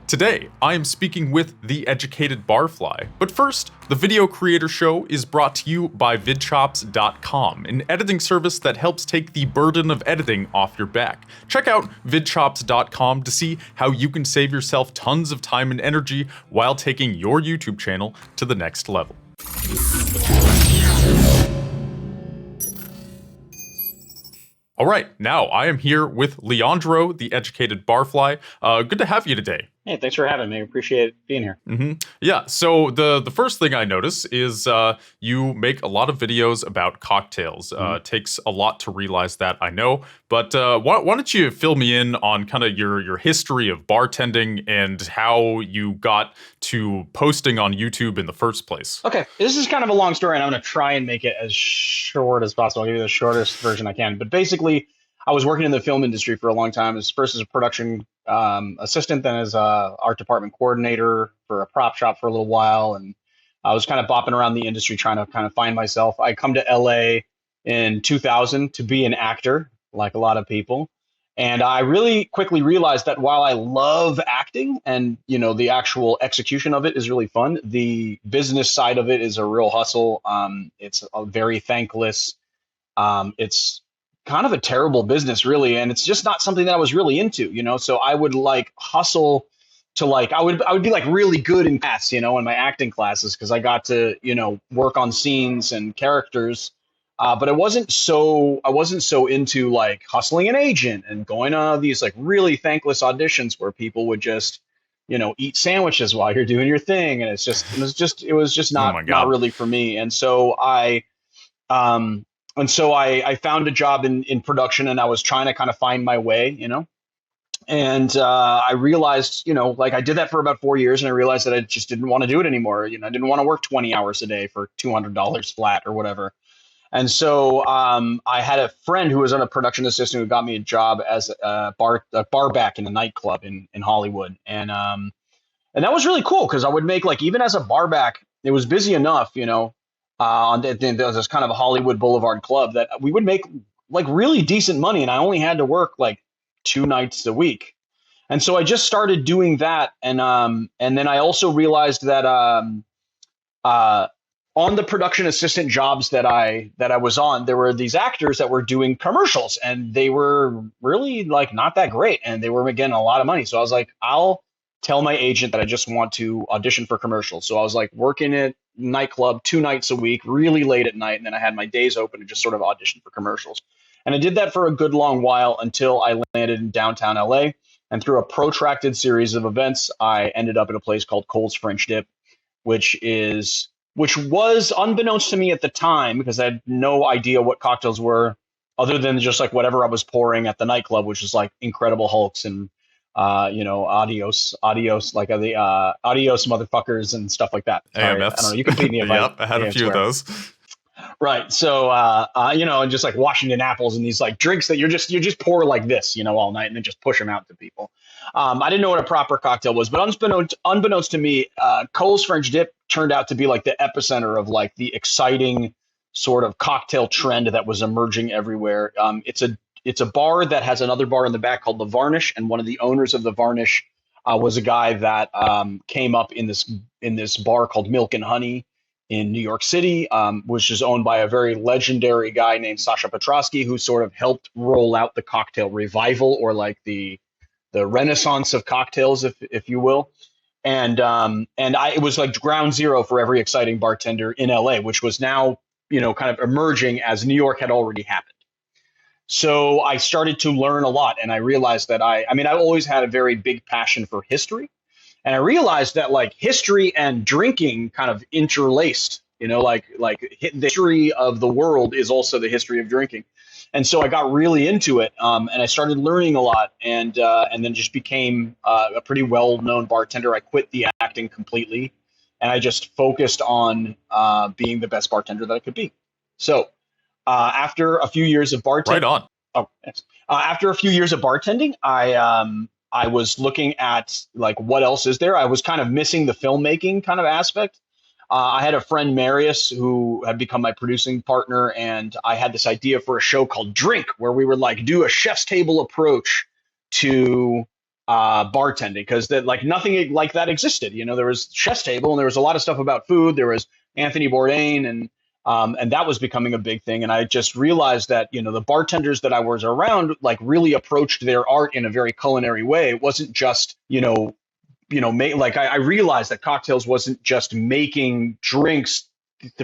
Today, I am speaking with the Educated Barfly. But first, the Video Creator Show is brought to you by VidChops.com, an editing service that helps take the burden of editing off your back. Check out VidChops.com to see how you can save yourself tons of time and energy while taking your YouTube channel to the next level. All right, now I am here with Leandro, the Educated Barfly. Good to have you today. Hey, thanks for having me. Appreciate being here. Yeah, so the first thing I notice is you make a lot of videos about cocktails. It takes a lot to realize that, I know. But why don't you fill me in on kind of your history of bartending and how you got to posting on YouTube in the first place? Okay, this is kind of a long story, and I'm going to try and make it as short as possible. I'll give you the shortest version I can. But basically, I was working in the film industry for a long time. First as a production assistant, then as a art department coordinator for a prop shop for a little while. And I was kind of bopping around the industry trying to kind of find myself. I come to LA in 2000 to be an actor, like a lot of people. And I really quickly realized that while I love acting and, you know, the actual execution of it is really fun, the business side of it is a real hustle. It's a very thankless. It's kind of a terrible business, really. And it's just not something that I was really into, you know? So I would like hustle to like, I would be like really good in class, you know, in my acting classes, because I got to, you know, work on scenes and characters. But I wasn't so into like hustling an agent and going on these like really thankless auditions where people would just, you know, eat sandwiches while you're doing your thing. And it was just not really for me. And so I found a job in production, and I was trying to kind of find my way, you know. And I realized, you know, like I did that for about 4 years, and I realized that I just didn't want to do it anymore. You know, I didn't want to work 20 hours a day for $200 flat or whatever. And so I had a friend who was on a production assistant who got me a job as a bar back in a nightclub in Hollywood. And that was really cool because I would make, like, even as a bar back, it was busy enough, you know, on this kind of a Hollywood Boulevard club that we would make like really decent money. And I only had to work like 2 nights a week. And so I just started doing that. And then I also realized that on the production assistant jobs that I was on, there were these actors that were doing commercials, and they were really like not that great, and they were getting a lot of money. So I was like, I'll tell my agent that I just want to audition for commercials. So I was like working at nightclub 2 nights a week, really late at night, and then I had my days open to just sort of audition for commercials. And I did that for a good long while until I landed in downtown LA. And through a protracted series of events, I ended up at a place called Cole's French Dip, which was unbeknownst to me at the time, because I had no idea what cocktails were other than just like whatever I was pouring at the nightclub, which was like Incredible Hulks and, you know, adios, like the adios motherfuckers and stuff like that. Sorry, AMFs. I don't know. You can beat me if Yep, I had a few of those. Right. So, you know, and just like Washington apples and these like drinks that you just pour like this, you know, all night and then just push them out to people. I didn't know what a proper cocktail was, but unbeknownst to me, Cole's French Dip turned out to be like the epicenter of like the exciting sort of cocktail trend that was emerging everywhere. It's a bar that has another bar in the back called the Varnish, and one of the owners of the Varnish was a guy that came up in this bar called Milk and Honey in New York City, which is owned by a very legendary guy named Sasha Petrosky, who sort of helped roll out the cocktail revival, or like the renaissance of cocktails, if you will. And it was like ground zero for every exciting bartender in LA, which was now, you know, kind of emerging as New York had already happened. So I started to learn a lot, and I realized that I always had a very big passion for history. And I realized that like history and drinking kind of interlaced, you know, like the history of the world is also the history of drinking. And so I got really into it, and I started learning a lot, and then just became a pretty well-known bartender. I quit the acting completely, and I just focused on being the best bartender that I could be. So after a few years of bartending, right on. Oh, yes. After a few years of bartending, I was looking at like what else is there. I was kind of missing the filmmaking kind of aspect. I had a friend, Marius, who had become my producing partner, and I had this idea for a show called Drink, where we would like do a chef's table approach to bartending, because that like nothing like that existed. You know, there was Chef's Table and there was a lot of stuff about food. There was Anthony Bourdain and that was becoming a big thing. And I just realized that, you know, the bartenders that I was around like really approached their art in a very culinary way. It wasn't just, I realized that cocktails wasn't just making drinks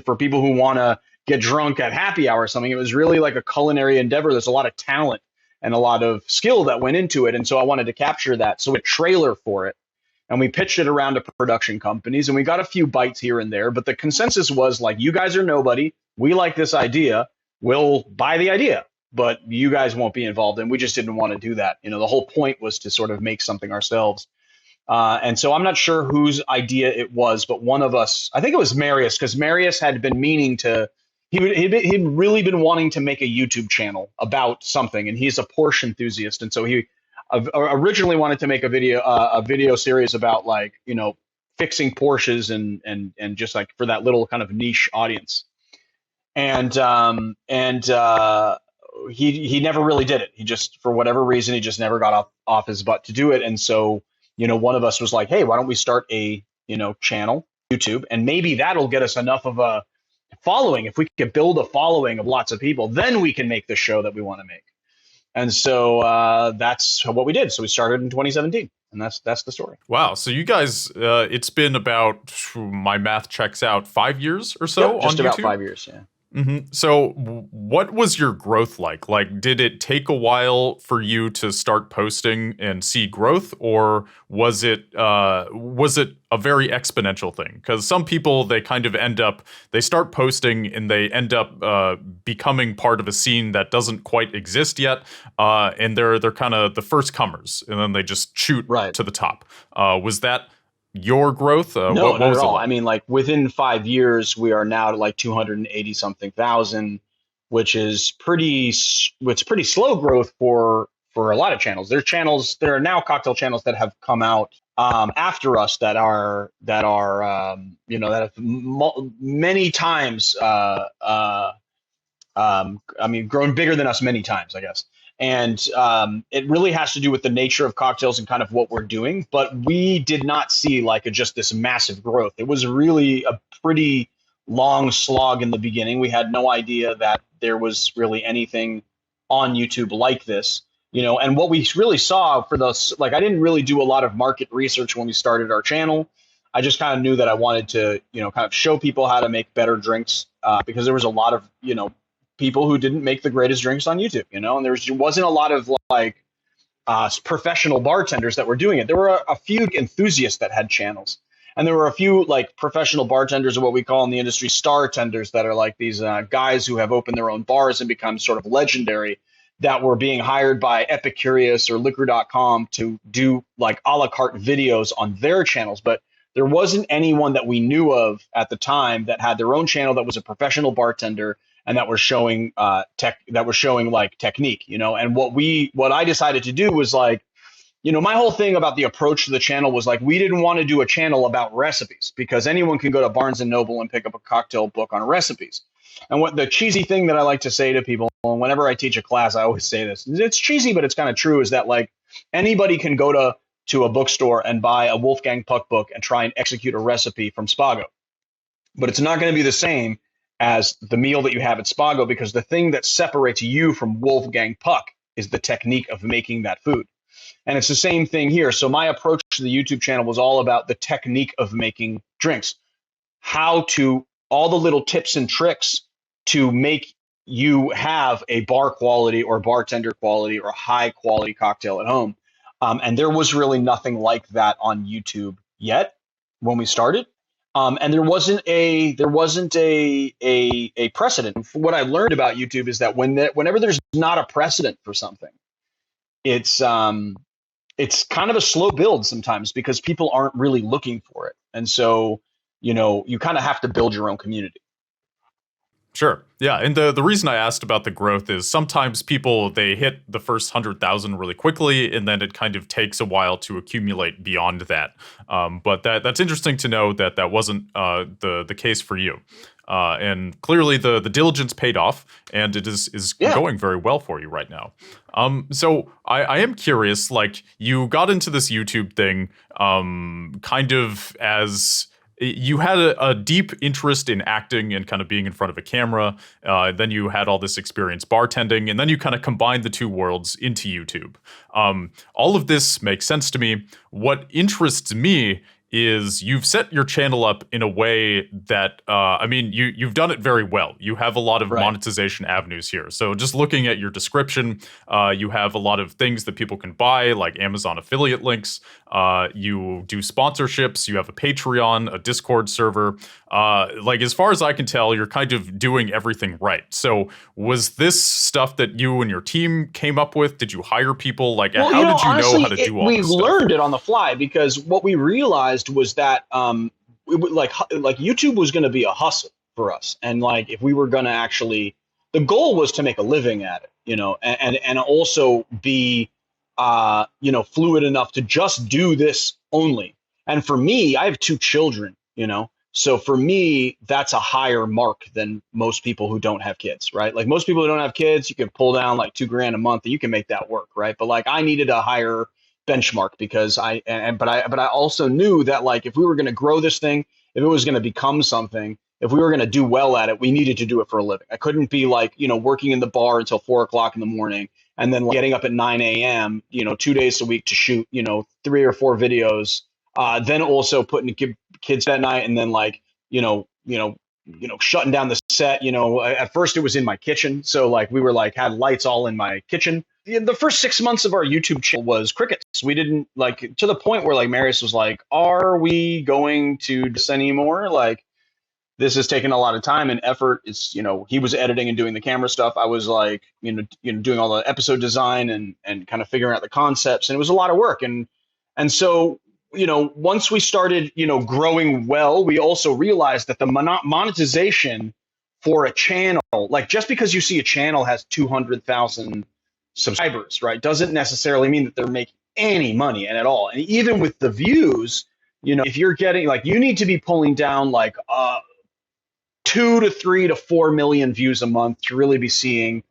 for people who want to get drunk at happy hour or something. It was really like a culinary endeavor. There's a lot of talent and a lot of skill that went into it. And so I wanted to capture that. So a trailer for it. And we pitched it around to production companies and we got a few bites here and there. But the consensus was like, you guys are nobody. We like this idea. We'll buy the idea, but you guys won't be involved. And we just didn't want to do that. You know, the whole point was to sort of make something ourselves. And so I'm not sure whose idea it was, but one of us, I think it was Marius, because Marius had been meaning to, he'd really been wanting to make a YouTube channel about something, and he's a Porsche enthusiast. And so he originally wanted to make a video series about like, you know, fixing Porsches and just like for that little kind of niche audience. And he never really did it. He just, for whatever reason, he just never got off his butt to do it. And so, you know, one of us was like, hey, why don't we start a, you know, channel, YouTube, and maybe that'll get us enough of a following. If we could build a following of lots of people, then we can make the show that we want to make. And so that's what we did. So we started in 2017, and that's the story. Wow. So you guys, it's been about, my math checks out, 5 years or so on YouTube? Just about 5 years, yeah. Mm-hmm. So what was your growth like? Like, did it take a while for you to start posting and see growth, or was it a very exponential thing? Because some people, they kind of they start posting and they end up becoming part of a scene that doesn't quite exist yet, and they're kind of the first comers, and then they just shoot to the top. Was that your growth? No, what not was at all. like? I mean, like within 5 years, we are now to like 280 something thousand, which is pretty slow growth for a lot of channels. There are now cocktail channels that have come out after us that have many times, I mean, grown bigger than us many times, I guess. And it really has to do with the nature of cocktails and kind of what we're doing. But we did not see like just this massive growth. It was really a pretty long slog in the beginning. We had no idea that there was really anything on YouTube like this, you know. And what we really saw for those, like, I didn't really do a lot of market research when we started our channel. I just kind of knew that I wanted to, you know, kind of show people how to make better drinks because there was a lot of, you know, people who didn't make the greatest drinks on YouTube, you know, and there wasn't a lot of like professional bartenders that were doing it. There were a few enthusiasts that had channels, and there were a few like professional bartenders, or what we call in the industry star tenders, that are like these guys who have opened their own bars and become sort of legendary, that were being hired by Epicurious or Liquor.com to do like a la carte videos on their channels. But there wasn't anyone that we knew of at the time that had their own channel that was a professional bartender and that was showing like technique, you know. And what I decided to do was like, you know, my whole thing about the approach to the channel was like, we didn't want to do a channel about recipes, because anyone can go to Barnes and Noble and pick up a cocktail book on recipes. And what the cheesy thing that I like to say to people, and whenever I teach a class, I always say this, it's cheesy, but it's kind of true, is that like anybody can go to a bookstore and buy a Wolfgang Puck book and try and execute a recipe from Spago. But it's not going to be the same as the meal that you have at Spago, because the thing that separates you from Wolfgang Puck is the technique of making that food. And it's the same thing here. So my approach to the YouTube channel was all about the technique of making drinks, all the little tips and tricks to make you have a bar quality or bartender quality or high quality cocktail at home. And there was really nothing like that on YouTube yet when we started. And there wasn't a precedent. What I learned about YouTube is that whenever there's not a precedent for something, it's kind of a slow build sometimes, because people aren't really looking for it. And so, you know, you kind of have to build your own community. Sure. Yeah. And the reason I asked about the growth is sometimes people, they hit the first 100,000 really quickly, and then it kind of takes a while to accumulate beyond that. But that's interesting to know that that wasn't the case for you. And clearly the diligence paid off, and it is Yeah. going very well for you right now. So I am curious, like, you got into this YouTube thing kind of as you had a deep interest in acting and kind of being in front of a camera. Then you had all this experience bartending, and then you kind of combined the two worlds into YouTube. All of this makes sense to me. What interests me is you've set your channel up in a way that, I mean, you've done it very well. You have a lot of Right. monetization avenues here. So just looking at your description, you have a lot of things that people can buy, like Amazon affiliate links. You do sponsorships. You have a Patreon, a Discord server. Like, as far as I can tell, you're kind of doing everything right. So was this stuff that you and your team came up with? Did you hire people? Like, Well, how did you honestly, know how to do all we this stuff? learned it on the fly because what we realized was that like YouTube was going to be a hustle for us, and like if we were going to actually, the goal was to make a living at it, and also be fluid enough to just do this only. And for me, I have two children, so for me, that's a higher mark than most people who don't have kids, right? Like most people who don't have kids, you can pull down like $2,000 a month and you can make that work, right? But like I needed a higher benchmark because but I also knew that like if we were going to grow this thing, if it was going to become something, if we were going to do well at it, we needed to do it for a living. I couldn't be like, working in the bar until 4 o'clock in the morning and then like, getting up at 9 a.m., 2 days a week to shoot, 3 or 4 videos. Then also putting kids at night and then like, shutting down the set, at first it was in my kitchen. So like we were like had lights all in my kitchen. The first 6 months of our YouTube channel was crickets. We didn't like to the point where like Marius was like, are we going to do this anymore? Like this has taken a lot of time and effort. It's, he was editing and doing the camera stuff. I was like, doing all the episode design and kind of figuring out the concepts. And it was a lot of work. And so, once we started, growing well, we also realized that the monetization for a channel, like just because you see a channel has 200,000 subscribers, right, doesn't necessarily mean that they're making any money and at all. And even with the views, if you're getting like, you need to be pulling down like 2 to 3 to 4 million views a month to really be seeing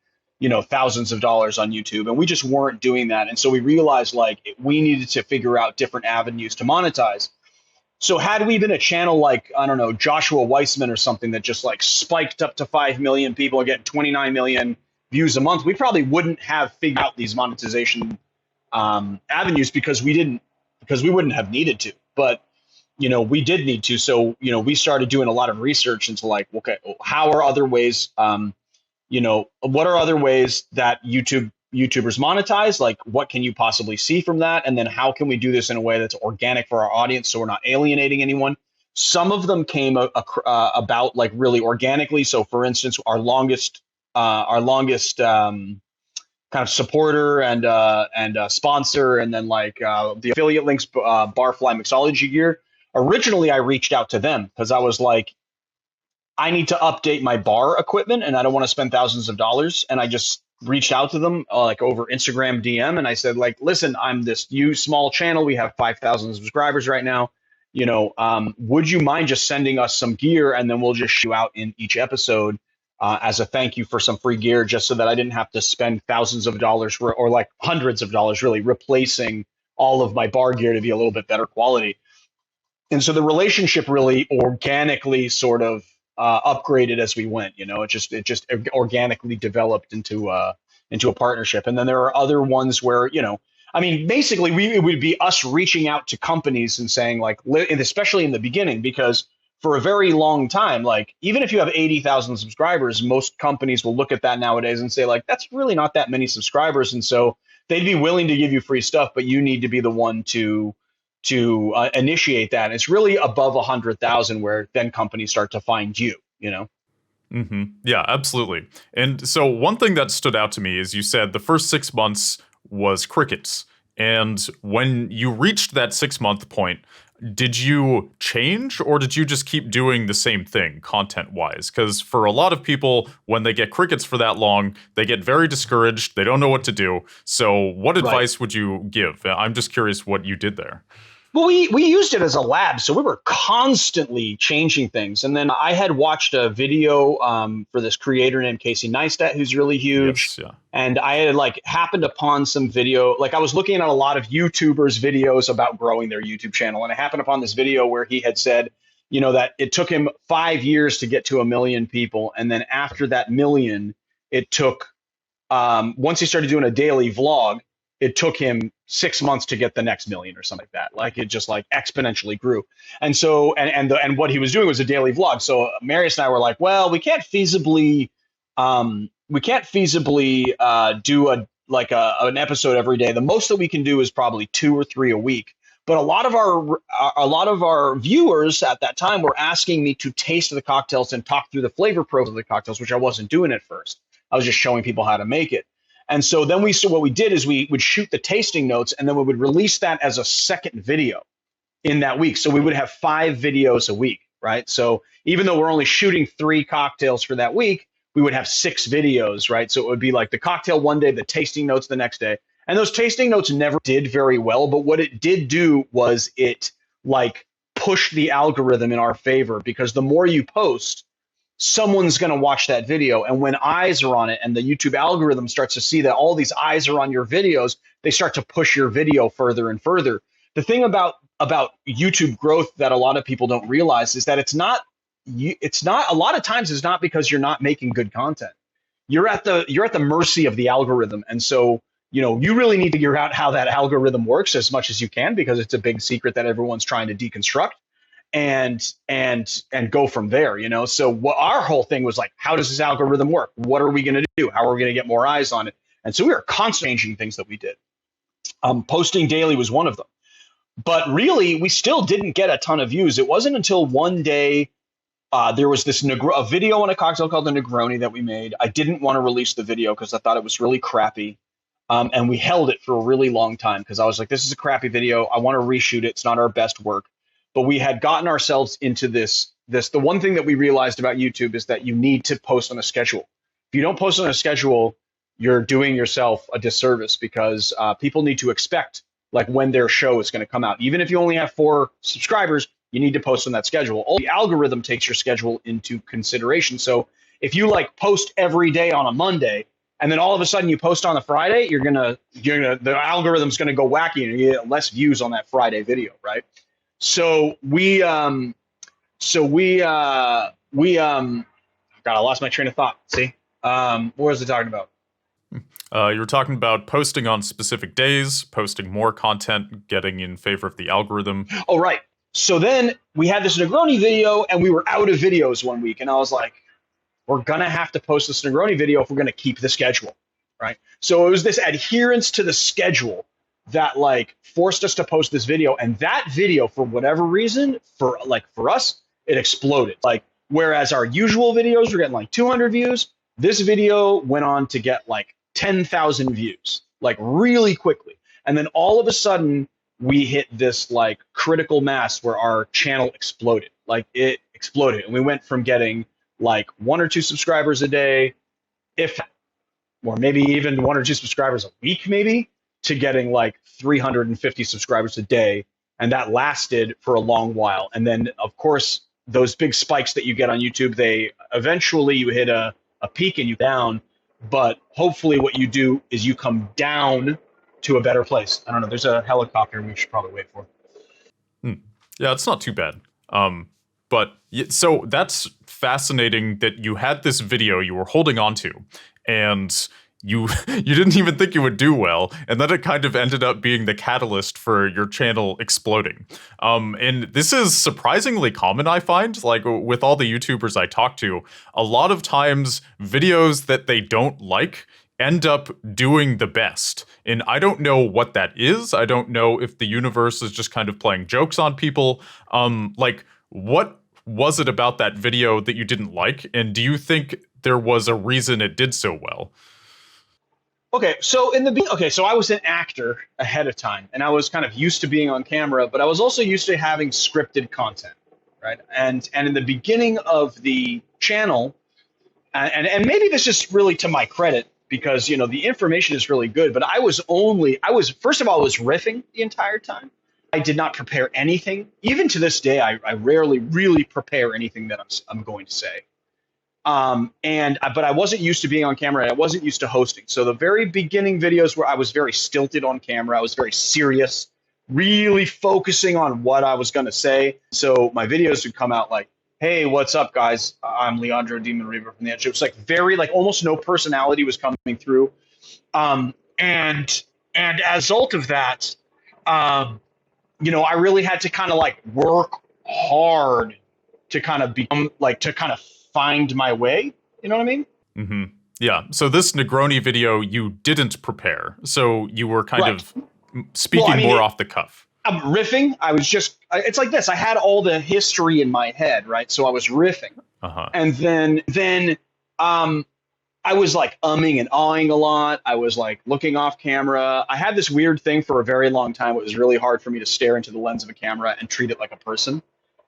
thousands of dollars on YouTube. And we just weren't doing that. And so we realized like we needed to figure out different avenues to monetize. So had we been a channel like, I don't know, Joshua Weissman or something that just like spiked up to 5 million people and getting 29 million views a month, we probably wouldn't have figured out these monetization avenues because we wouldn't have needed to. But we did need to. So, we started doing a lot of research into like, okay, how are other ways, what are other ways that YouTubers monetize? Like, what can you possibly see from that? And then how can we do this in a way that's organic for our audience so we're not alienating anyone? Some of them came about like really organically. So, for instance, our longest kind of supporter and sponsor, and then like the affiliate links, Barfly mixology gear. Originally, I reached out to them because I was like, I need to update my bar equipment and I don't want to spend thousands of dollars. And I just reached out to them like over Instagram DM. And I said like, listen, I'm this small channel. We have 5,000 subscribers right now. Would you mind just sending us some gear and then we'll just shoot out in each episode as a thank you for some free gear, just so that I didn't have to spend thousands of dollars or like hundreds of dollars really replacing all of my bar gear to be a little bit better quality. And so the relationship really organically sort of upgraded as we went. It just organically developed into a partnership. And then there are other ones where basically it would be us reaching out to companies and saying like, and especially in the beginning, because for a very long time, like even if you have 80,000 subscribers, most companies will look at that nowadays and say like, that's really not that many subscribers. And so they'd be willing to give you free stuff, but you need to be the one to initiate that. It's really above 100,000 where then companies start to find you, Mm-hmm. Yeah, absolutely. And so one thing that stood out to me is you said the first 6 months was crickets. And when you reached that 6 month point, Did you change, or did you just keep doing the same thing content-wise? Because for a lot of people, when they get crickets for that long, they get very discouraged. They don't know what to do. So what Right. advice would you give? I'm just curious what you did there. Well, we used it as a lab, so we were constantly changing things. And then I had watched a video for this creator named Casey Neistat, who's really huge. Yes, yeah. And I had like happened upon some video, like I was looking at a lot of YouTubers' videos about growing their YouTube channel, and I happened upon this video where he had said, that it took him 5 years to get to 1 million people, and then after that million, it took once he started doing a daily vlog, it took him 6 months to get the next million or something like that. Like it just like exponentially grew. And so, and what he was doing was a daily vlog. So Marius and I were like, well, we can't feasibly do an episode every day. The most that we can do is probably 2 or 3 a week. But a lot of our viewers at that time were asking me to taste the cocktails and talk through the flavor pros of the cocktails, which I wasn't doing at first. I was just showing people how to make it. And so then what we did is we would shoot the tasting notes, and then we would release that as a second video in that week. So we would have 5 videos a week, right? So even though we're only shooting 3 cocktails for that week, we would have 6 videos, right? So it would be like the cocktail one day, the tasting notes the next day. And those tasting notes never did very well, but what it did do was it like pushed the algorithm in our favor, because the more you post, someone's going to watch that video. And when eyes are on it and the YouTube algorithm starts to see that all these eyes are on your videos, they start to push your video further and further. The thing about YouTube growth that a lot of people don't realize is that it's not a lot of times it's not because you're not making good content. You're at the mercy of the algorithm. And so, you really need to figure out how that algorithm works as much as you can, because it's a big secret that everyone's trying to deconstruct. And go from there, So what our whole thing was like, how does this algorithm work? What are we going to do? How are we going to get more eyes on it? And so we were constantly changing things that we did. Posting daily was one of them, but really we still didn't get a ton of views. It wasn't until one day there was this a video on a cocktail called the Negroni that we made. I didn't want to release the video because I thought it was really crappy. And we held it for a really long time because I was like, this is a crappy video. I want to reshoot it. It's not our best work. But we had gotten ourselves into this. The one thing that we realized about YouTube is that you need to post on a schedule. If you don't post on a schedule, you're doing yourself a disservice, because people need to expect like when their show is going to come out. Even if you only have 4 subscribers, you need to post on that schedule. The algorithm takes your schedule into consideration. So if you like post every day on a Monday, and then all of a sudden you post on a Friday, the algorithm's gonna go wacky and you get less views on that Friday video, right? So God, I lost my train of thought. See, what was I talking about? You were talking about posting on specific days, posting more content, getting in favor of the algorithm. Oh, right. So then we had this Negroni video, and we were out of videos one week, and I was like, we're gonna have to post this Negroni video if we're gonna keep the schedule, right? So it was this adherence to the schedule that like forced us to post this video, and that video, for whatever reason, for us, it exploded. Like, whereas our usual videos were getting like 200 views, this video went on to get like 10,000 views, like really quickly. And then all of a sudden we hit this like critical mass where our channel exploded. Like it exploded, and we went from getting like 1 or 2 subscribers a day, or maybe even 1 or 2 subscribers a week, maybe, to getting like 350 subscribers a day. And that lasted for a long while. And then, of course, those big spikes that you get on YouTube, they eventually you hit a peak and you down. But hopefully what you do is you come down to a better place. I don't know. There's a helicopter we should probably wait for. Yeah, it's not too bad. So that's fascinating that you had this video you were holding on to, and you didn't even think you would do well, and then it kind of ended up being the catalyst for your channel exploding. And this is surprisingly common, I find, like with all the YouTubers I talk to. A lot of times videos that they don't like end up doing the best. And I don't know what that is. I don't know if the universe is just kind of playing jokes on people. What was it about that video that you didn't like? And do you think there was a reason it did so well? Okay, so so I was an actor ahead of time, and I was kind of used to being on camera, but I was also used to having scripted content, right? And in the beginning of the channel, and maybe this is really to my credit because the information is really good, but I was first of all I was riffing the entire time. I did not prepare anything. Even to this day, I rarely really prepare anything that I'm going to say. But I wasn't used to being on camera, and I wasn't used to hosting. So the very beginning videos where I was very stilted on camera, I was very serious, really focusing on what I was going to say. So my videos would come out like, "Hey, what's up, guys? I'm Leandro Demon Reaver from the Edge." It was like very like almost no personality was coming through. And as a result of that, I really had to kind of like work hard to kind of become like to kind of find my way. You know what I mean? Mm-hmm. Yeah. So this Negroni video, you didn't prepare. So you were kind of speaking more off the cuff. I'm riffing. It's like this. I had all the history in my head, right? So I was riffing. And then I was like umming and ahhing a lot. I was like looking off camera. I had this weird thing for a very long time. It was really hard for me to stare into the lens of a camera and treat it like a person.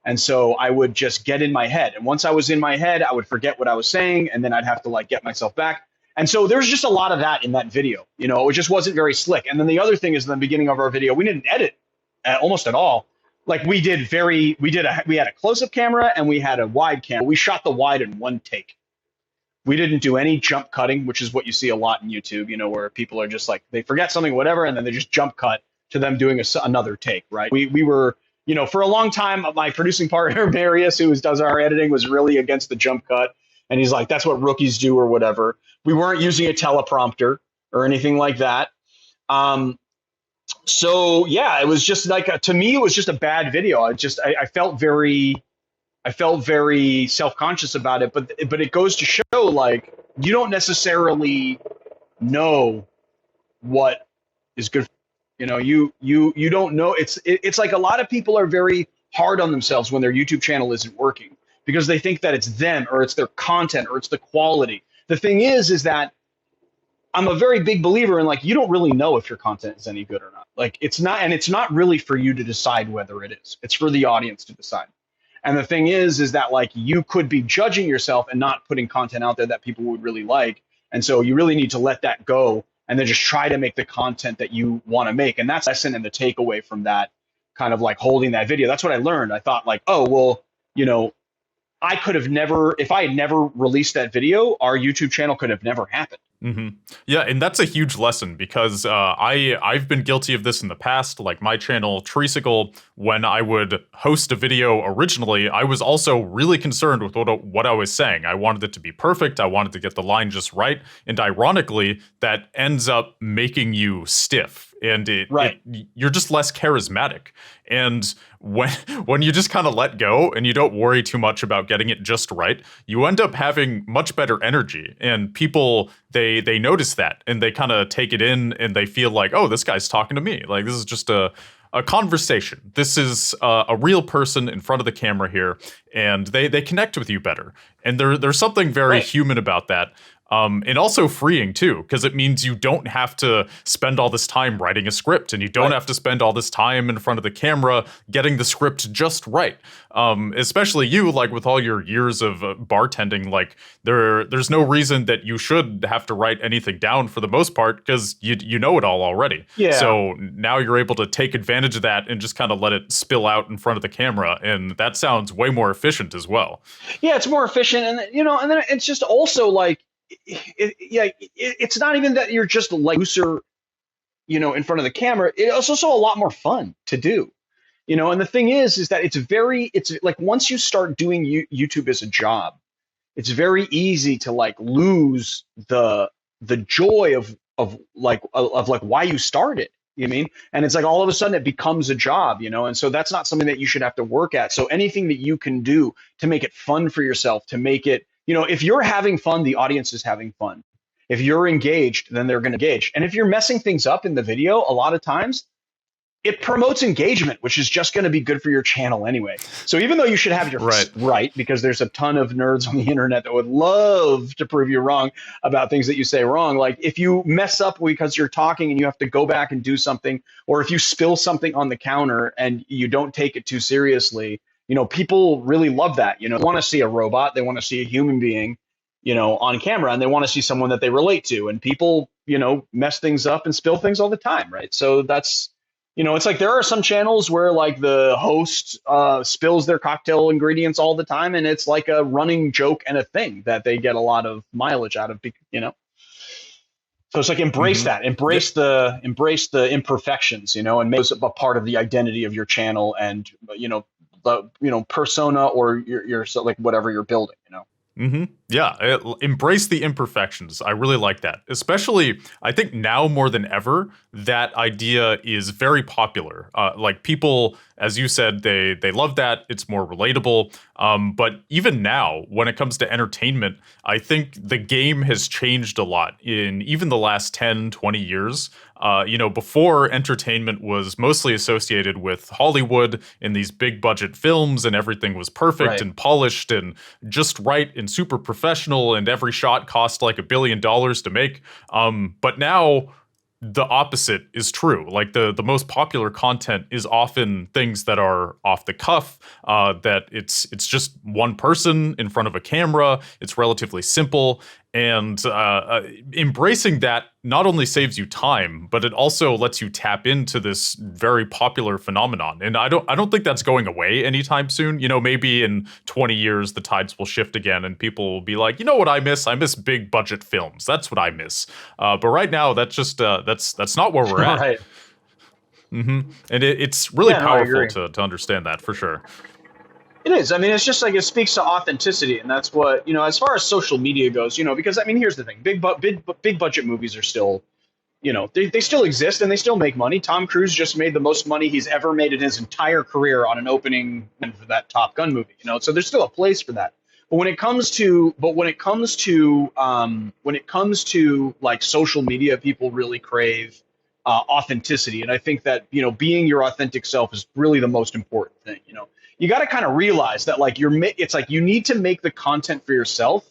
And so I would just get in my head. And once I was in my head, I would forget what I was saying. And then I'd have to like get myself back. And so there's just a lot of that in that video. It just wasn't very slick. And then the other thing is in the beginning of our video, we didn't edit almost at all. Like we had a close-up camera and we had a wide camera. We shot the wide in one take. We didn't do any jump cutting, which is what you see a lot in YouTube, where people are just like, they forget something, whatever, and then they just jump cut to them doing another take, right? We were, for a long time, my producing partner, Marius, who does our editing, was really against the jump cut. And he's like, that's what rookies do or whatever. We weren't using a teleprompter or anything like that. So yeah, it was just like, to me, it was just a bad video. I felt very self-conscious about it, but it goes to show like, you don't necessarily know what is good. You don't know. It's like a lot of people are very hard on themselves when their YouTube channel isn't working because they think that it's them or it's their content or it's the quality. The thing is that I'm a very big believer in like, you don't really know if your content is any good or not. Like it's not really for you to decide whether it is. It's for the audience to decide. And the thing is that like you could be judging yourself and not putting content out there that people would really like. And so you really need to let that go and then just try to make the content that you want to make. And that's the lesson and the takeaway from that kind of like holding that video. That's what I learned. I thought like, oh, well, I could have never, if I had never released that video, our YouTube channel could have never happened. Mm-hmm. Yeah, and that's a huge lesson because I've been guilty of this in the past. Like my channel, Treesicle, when I would host a video originally, I was also really concerned with what I was saying. I wanted it to be perfect. I wanted to get the line just right. And ironically, that ends up making you stiff. And you're just less charismatic. And when you just kind of let go and you don't worry too much about getting it just right, you end up having much better energy. And people, they notice that and they kind of take it in and they feel like, oh, this guy's talking to me. Like this is just a conversation. This is a real person in front of the camera here, and they connect with you better. And there's something very human about that. And also freeing too, because it means you don't have to spend all this time writing a script, and you don't have to spend all this time in front of the camera getting the script just right. Especially you, like with all your years of bartending, like there's no reason that you should have to write anything down for the most part, because you know it all already. Yeah. So now you're able to take advantage of that and just kind of let it spill out in front of the camera, and that sounds way more efficient as well. Yeah, it's more efficient, and and then it's just also like. It's not even that you're just like looser, in front of the camera. It's also a lot more fun to do, and the thing is that it's like once you start doing YouTube as a job, it's very easy to like lose the joy of why you started. You know what I mean? And it's like all of a sudden it becomes a job, and so that's not something that you should have to work at. So anything that you can do to make it fun for yourself, to make it, if you're having fun, the audience is having fun. If you're engaged, then they're going to engage. And if you're messing things up in the video, a lot of times it promotes engagement, which is just going to be good for your channel anyway. So even though you should have your right, because there's a ton of nerds on the internet that would love to prove you wrong about things that you say wrong. Like if you mess up because you're talking and you have to go back and do something, or if you spill something on the counter and you don't take it too seriously, you know, people really love that. You know, they want to see a robot, they want to see a human being, you know, on camera, and they want to see someone that they relate to. And people, you know, mess things up and spill things all the time, right? So that's, you know, it's like there are some channels where like the host spills their cocktail ingredients all the time, and it's like a running joke and a thing that they get a lot of mileage out of, you know. So it's like embrace that, embrace the imperfections, you know, and make it a part of the identity of your channel and, you know, the, you know, persona or your like whatever you're building, you know. Yeah, embrace the imperfections. I really like that. Especially, I think now more than ever, that idea is very popular. Like people, as you said, they love that. It's more relatable. But even now, when it comes to entertainment, I think the game has changed a lot in even the last 10, 20 years. You know, before entertainment was mostly associated with Hollywood and these big budget films, and everything was perfect and polished and just right and super professional, and every shot cost like $1 billion to make. But now the opposite is true. Like the most popular content is often things that are off the cuff, that it's just one person in front of a camera. It's relatively simple. And embracing that not only saves you time, but it also lets you tap into this very popular phenomenon. And I don't think that's going away anytime soon. You know, maybe in 20 years the tides will shift again, and people will be like, you know what I miss? I miss big budget films. That's what I miss. But right now, that's just that's not where we're at. Right. And it's really powerful to understand that for sure. It is. I mean, it's just like it speaks to authenticity, and that's what, you know, as far as social media goes, you know, because I mean, here's the thing: big budget movies are still, you know, they still exist and they still make money. Tom Cruise just made the most money he's ever made in his entire career on an opening for that Top Gun movie, you know. So there's still a place for that. But when it comes to like social media, people really crave authenticity, and I think that, you know, being your authentic self is really the most important thing, you know. You got to kind of realize that like it's like you need to make the content for yourself,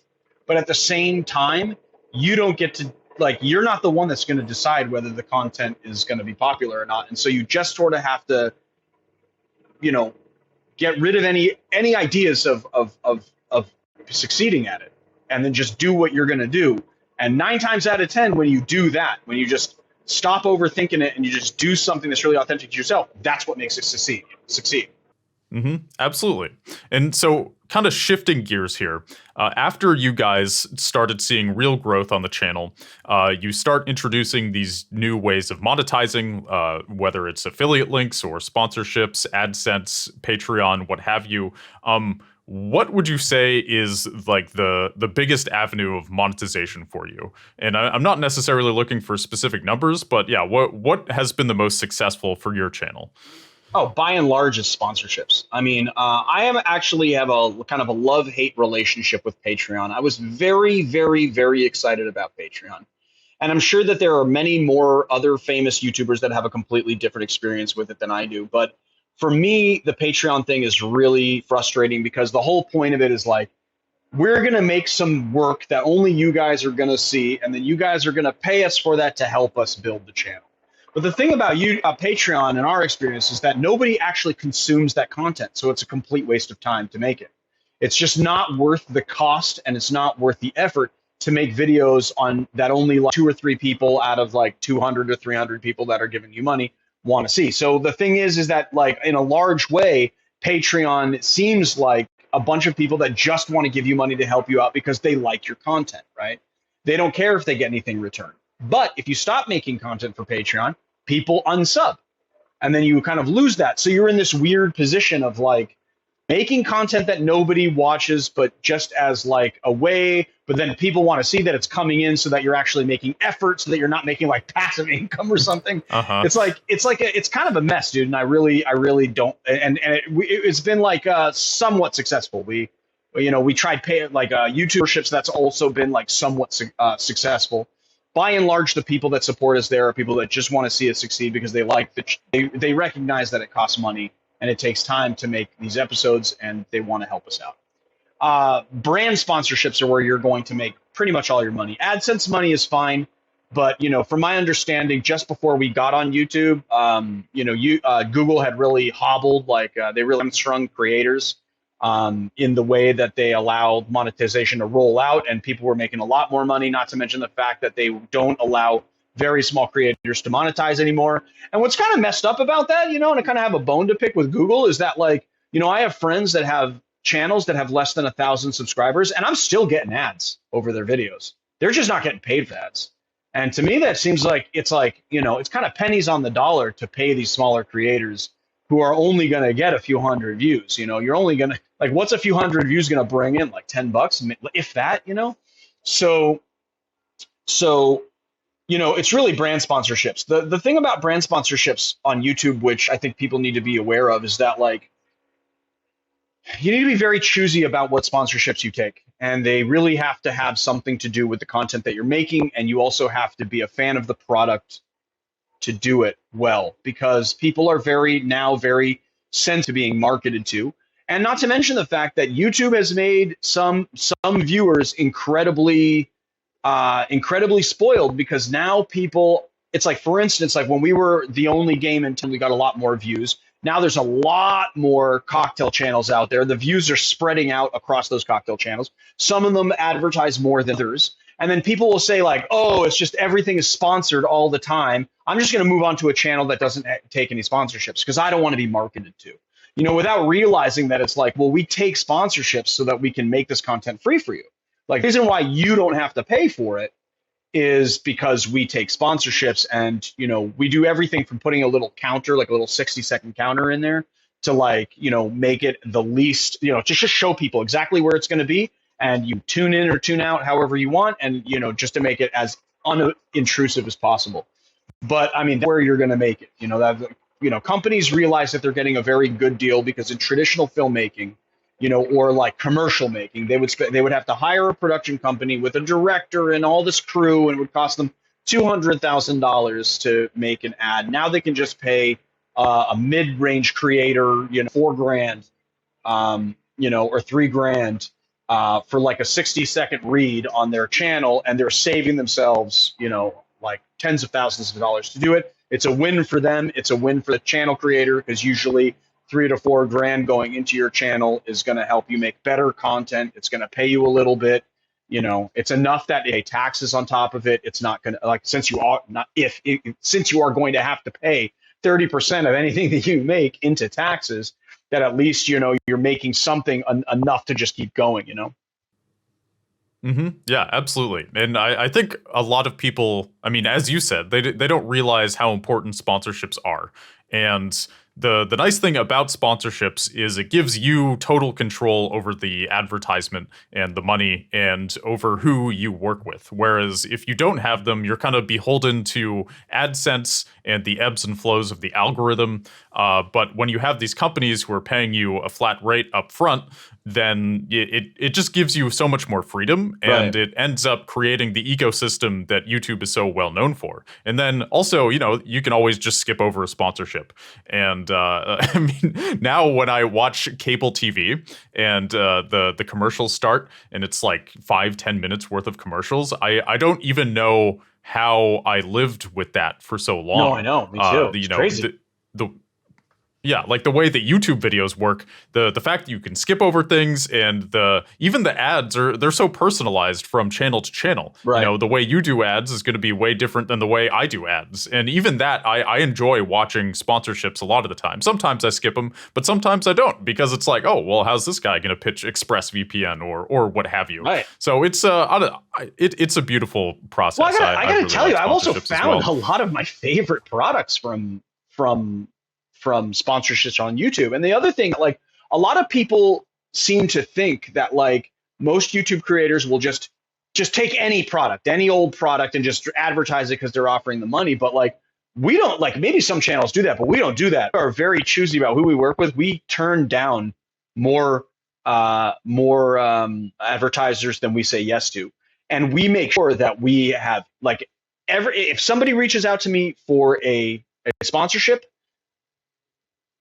but at the same time, you don't get to, like, you're not the one that's going to decide whether the content is going to be popular or not. And so you just sort of have to, you know, get rid of any ideas of succeeding at it, and then just do what you're going to do. And 9 times out of 10, when you do that, when you just stop overthinking it and you just do something that's really authentic to yourself, that's what makes it succeed. Absolutely. And so kind of shifting gears here, after you guys started seeing real growth on the channel, you start introducing these new ways of monetizing, whether it's affiliate links or sponsorships, AdSense, Patreon, what have you. What would you say is like the biggest avenue of monetization for you? And I'm not necessarily looking for specific numbers, but yeah, what has been the most successful for your channel? Oh, by and large, it's sponsorships. I mean, I have a kind of a love-hate relationship with Patreon. I was very, very, very excited about Patreon. And I'm sure that there are many more other famous YouTubers that have a completely different experience with it than I do. But for me, the Patreon thing is really frustrating because the whole point of it is like, we're going to make some work that only you guys are going to see, and then you guys are going to pay us for that to help us build the channel. But the thing about Patreon in our experience is that nobody actually consumes that content. So it's a complete waste of time to make it. It's just not worth the cost, and it's not worth the effort to make videos on that only like 2 or 3 people out of like 200 or 300 people that are giving you money want to see. So the thing is that like in a large way, Patreon seems like a bunch of people that just want to give you money to help you out because they like your content, right? They don't care if they get anything in return. But if you stop making content for Patreon, people unsub, and then you kind of lose that. So you're in this weird position of like making content that nobody watches, but just as like a way, but then people want to see that it's coming in so that you're actually making effort, so that you're not making like passive income or something. It's kind of a mess, dude. And I really don't. And it's been like somewhat successful. We tried pay like YouTuberships. That's also been like somewhat successful. by and large, the people that support us there are people that just want to see us succeed because they like they recognize that it costs money and it takes time to make these episodes, and they want to help us out. Brand sponsorships are where you're going to make pretty much all your money. AdSense money is fine, but from my understanding, just before we got on YouTube, Google had really hobbled, they really hamstrung creators in the way that they allowed monetization to roll out, and people were making a lot more money, not to mention the fact that they don't allow very small creators to monetize anymore. And what's kind of messed up about that, and I kind of have a bone to pick with Google, is that I have friends that have channels that have less than 1,000 subscribers, and I'm still getting ads over their videos. They're just not getting paid for ads. And to me, that seems like it's kind of pennies on the dollar to pay these smaller creators who are only going to get a few hundred views. You're only going to, what's a few hundred views going to bring in? Like $10, if that, So, it's really brand sponsorships. The thing about brand sponsorships on YouTube, which I think people need to be aware of, is that you need to be very choosy about what sponsorships you take. And they really have to have something to do with the content that you're making. And you also have to be a fan of the product to do it well, because people are very sensitive to being marketed to. And not to mention the fact that YouTube has made some viewers incredibly spoiled, because now people, it's like, for instance, like when we were the only game until we got a lot more views. Now there's a lot more cocktail channels out there. The views are spreading out across those cocktail channels. Some of them advertise more than others. And then people will say oh, it's just everything is sponsored all the time. I'm just going to move on to a channel that doesn't take any sponsorships because I don't want to be marketed to. Without realizing that it's we take sponsorships so that we can make this content free for you. The reason why you don't have to pay for it is because we take sponsorships, and we do everything from putting a little counter, like a little 60-second counter in there, to make it the least, just show people exactly where it's going to be, and you tune in or tune out however you want, and just to make it as unintrusive as possible. But I mean, that's where you're going to make it. Companies realize that they're getting a very good deal, because in traditional filmmaking, or commercial making, they would have to hire a production company with a director and all this crew, and it would cost them $200,000 to make an ad. Now they can just pay a mid-range creator, $4,000, or $3,000 for a 60-second read on their channel, and they're saving themselves, tens of thousands of dollars to do it. It's a win for them. It's a win for the channel creator, because usually $3,000 to $4,000 going into your channel is going to help you make better content. It's going to pay you a little bit. It's enough that they pay taxes on top of it. It's not going to since you are going to have to pay 30% of anything that you make into taxes, that at least you're making something enough to just keep going. Mm-hmm. Yeah, absolutely. And I think a lot of people, I mean, as you said, they don't realize how important sponsorships are. And the nice thing about sponsorships is it gives you total control over the advertisement and the money and over who you work with. Whereas if you don't have them, you're kind of beholden to AdSense and the ebbs and flows of the algorithm. But when you have these companies who are paying you a flat rate up front, then it just gives you so much more freedom, and It ends up creating the ecosystem that YouTube is so well known for. And then also, you can always just skip over a sponsorship. And I mean, now when I watch cable TV and the commercials start, and it's 5-10 minutes worth of commercials, I don't even know how I lived with that for so long. No, I know. Me too. It's crazy. Yeah, the way that YouTube videos work, the fact that you can skip over things, and even the ads they're so personalized from channel to channel. Right. The way you do ads is going to be way different than the way I do ads. And even that, I enjoy watching sponsorships a lot of the time. Sometimes I skip them, but sometimes I don't, because it's oh, well, how's this guy going to pitch ExpressVPN or what have you? Right. So it's it's a beautiful process. Well, I got to really tell you, I've also sponsorships as found well. a lot of my favorite products from sponsorships on YouTube. And the other thing, a lot of people seem to think that most YouTube creators will just take any product, any old product, and just advertise it because they're offering the money. But we don't, maybe some channels do that, but we don't do that. We are very choosy about who we work with. We turn down more advertisers than we say yes to. And we make sure that we have if somebody reaches out to me for a sponsorship,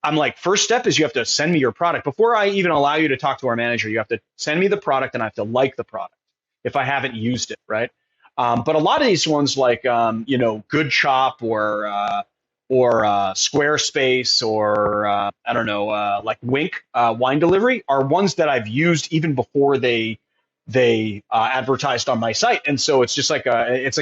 I'm like, first step is you have to send me your product. Before I even allow you to talk to our manager, you have to send me the product and I have to like the product if I haven't used it, right? But a lot of these ones like, Good Chop or Squarespace or I don't know, like Wink Wine Delivery are ones that I've used even before they advertised on my site, and so it's just like it's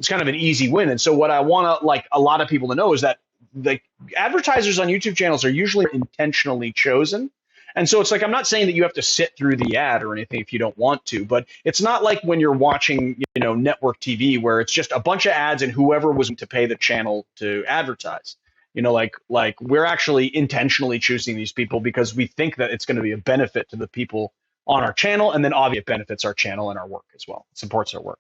kind of an easy win. And so what I want to like a lot of people to know is that the advertisers on YouTube channels are usually intentionally chosen. And so it's like, I'm not saying that you have to sit through the ad or anything if you don't want to, but it's not like when you're watching, network TV where it's just a bunch of ads and whoever was to pay the channel to advertise. Like we're actually intentionally choosing these people because we think that it's going to be a benefit to the people on our channel, and then obviously it benefits our channel and our work as well. It supports our work.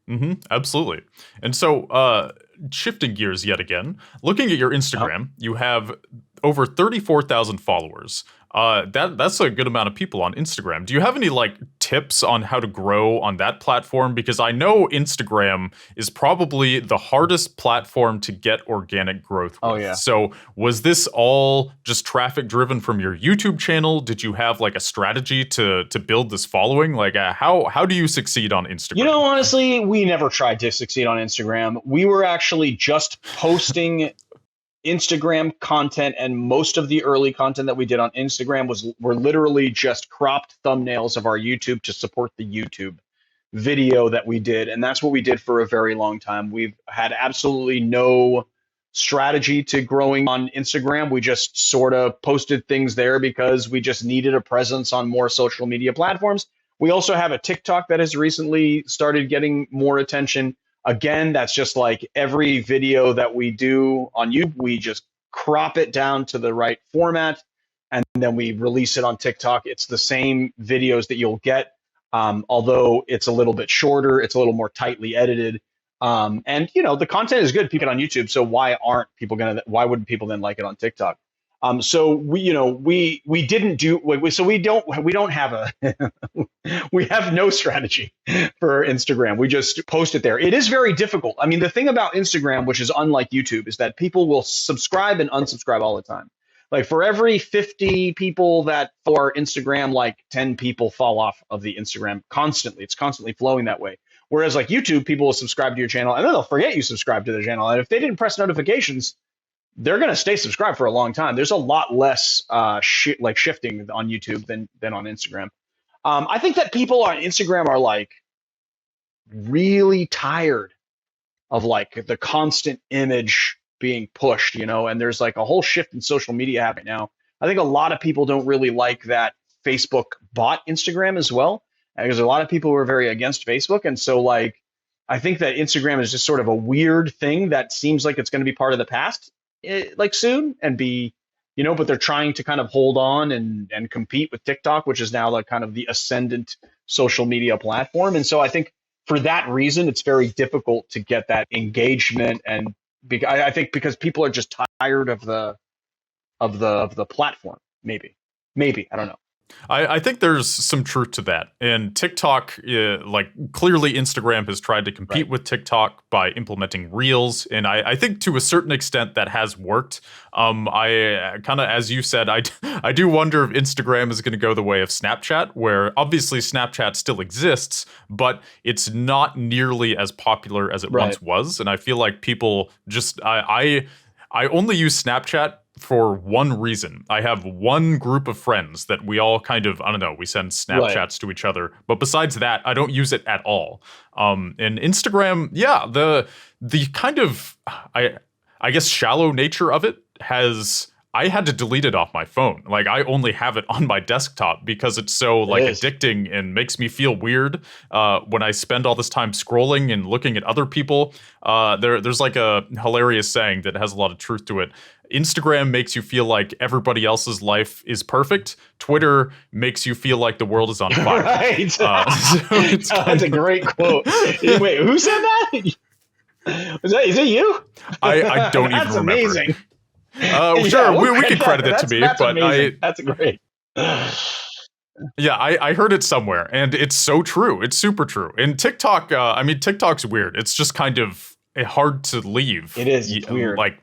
Mm-hmm, absolutely. And so shifting gears yet again, looking at your Instagram, you have over 34,000 followers. That's a good amount of people on Instagram. Do you have any like tips on how to grow on that platform? Because I know Instagram is probably the hardest platform to get organic growth with. Oh, yeah. So was this all just traffic driven from your YouTube channel? Did you have like a strategy to build this following? Like how do you succeed on Instagram? Honestly, we never tried to succeed on Instagram. We were actually just posting Instagram content, and most of the early content that we did on Instagram were literally just cropped thumbnails of our YouTube to support the YouTube video that we did. And that's what we did for a very long time. We've had absolutely no strategy to growing on Instagram. We just sort of posted things there because we just needed a presence on more social media platforms. We also have a TikTok that has recently started getting more attention. Again, that's just like every video that we do on YouTube, we just crop it down to the right format, and then we release it on TikTok. It's the same videos that you'll get, although it's a little bit shorter, it's a little more tightly edited. And the content is good. People get on YouTube, so why wouldn't people then like it on TikTok? So we didn't do so we don't have a we have no strategy for Instagram. We just post it there. It is very difficult. I mean, the thing about Instagram, which is unlike YouTube, is that people will subscribe and unsubscribe all the time. Like for every 50 people that follow our Instagram, like 10 people fall off of the Instagram constantly. It's constantly flowing that way. Whereas like YouTube, people will subscribe to your channel and then they'll forget you subscribe to their channel. And if they didn't press notifications, they're going to stay subscribed for a long time. There's a lot less shifting on YouTube than on Instagram. I think that people on Instagram are like really tired of like the constant image being pushed, and there's like a whole shift in social media happening now. I think a lot of people don't really like that Facebook bought Instagram as well, because a lot of people were very against Facebook. And so like, I think that Instagram is just sort of a weird thing that seems like it's going to be part of the past soon and be, but they're trying to kind of hold on and compete with TikTok, which is now like kind of the ascendant social media platform. And so I think for that reason, it's very difficult to get that engagement. And I think because people are just tired of the platform, maybe, I don't know. I think there's some truth to that. And TikTok, clearly Instagram has tried to compete with TikTok by implementing Reels. And I think to a certain extent that has worked. I kind of, as you said, I do wonder if Instagram is going to go the way of Snapchat, where obviously Snapchat still exists, but it's not nearly as popular as it once was. And I feel like people just, I only use Snapchat for one reason. I have one group of friends that we all kind of, I don't know, we send Snapchats to each other. But besides that, I don't use it at all. And Instagram, the kind of, I guess, shallow nature of it I had to delete it off my phone. Like I only have it on my desktop because it's so addicting and makes me feel weird when I spend all this time scrolling and looking at other people. There's like a hilarious saying that has a lot of truth to it. Instagram makes you feel like everybody else's life is perfect. Twitter makes you feel like the world is on fire. Right. That's a great quote. Wait, who said that? Is it you? I don't even remember. That's amazing. Sure, we could credit it to me, that's but amazing. That's great. Yeah, I heard it somewhere, and it's so true. It's super true. And TikTok, I mean, TikTok's weird. It's just kind of hard to leave. It is. It's weird. Like,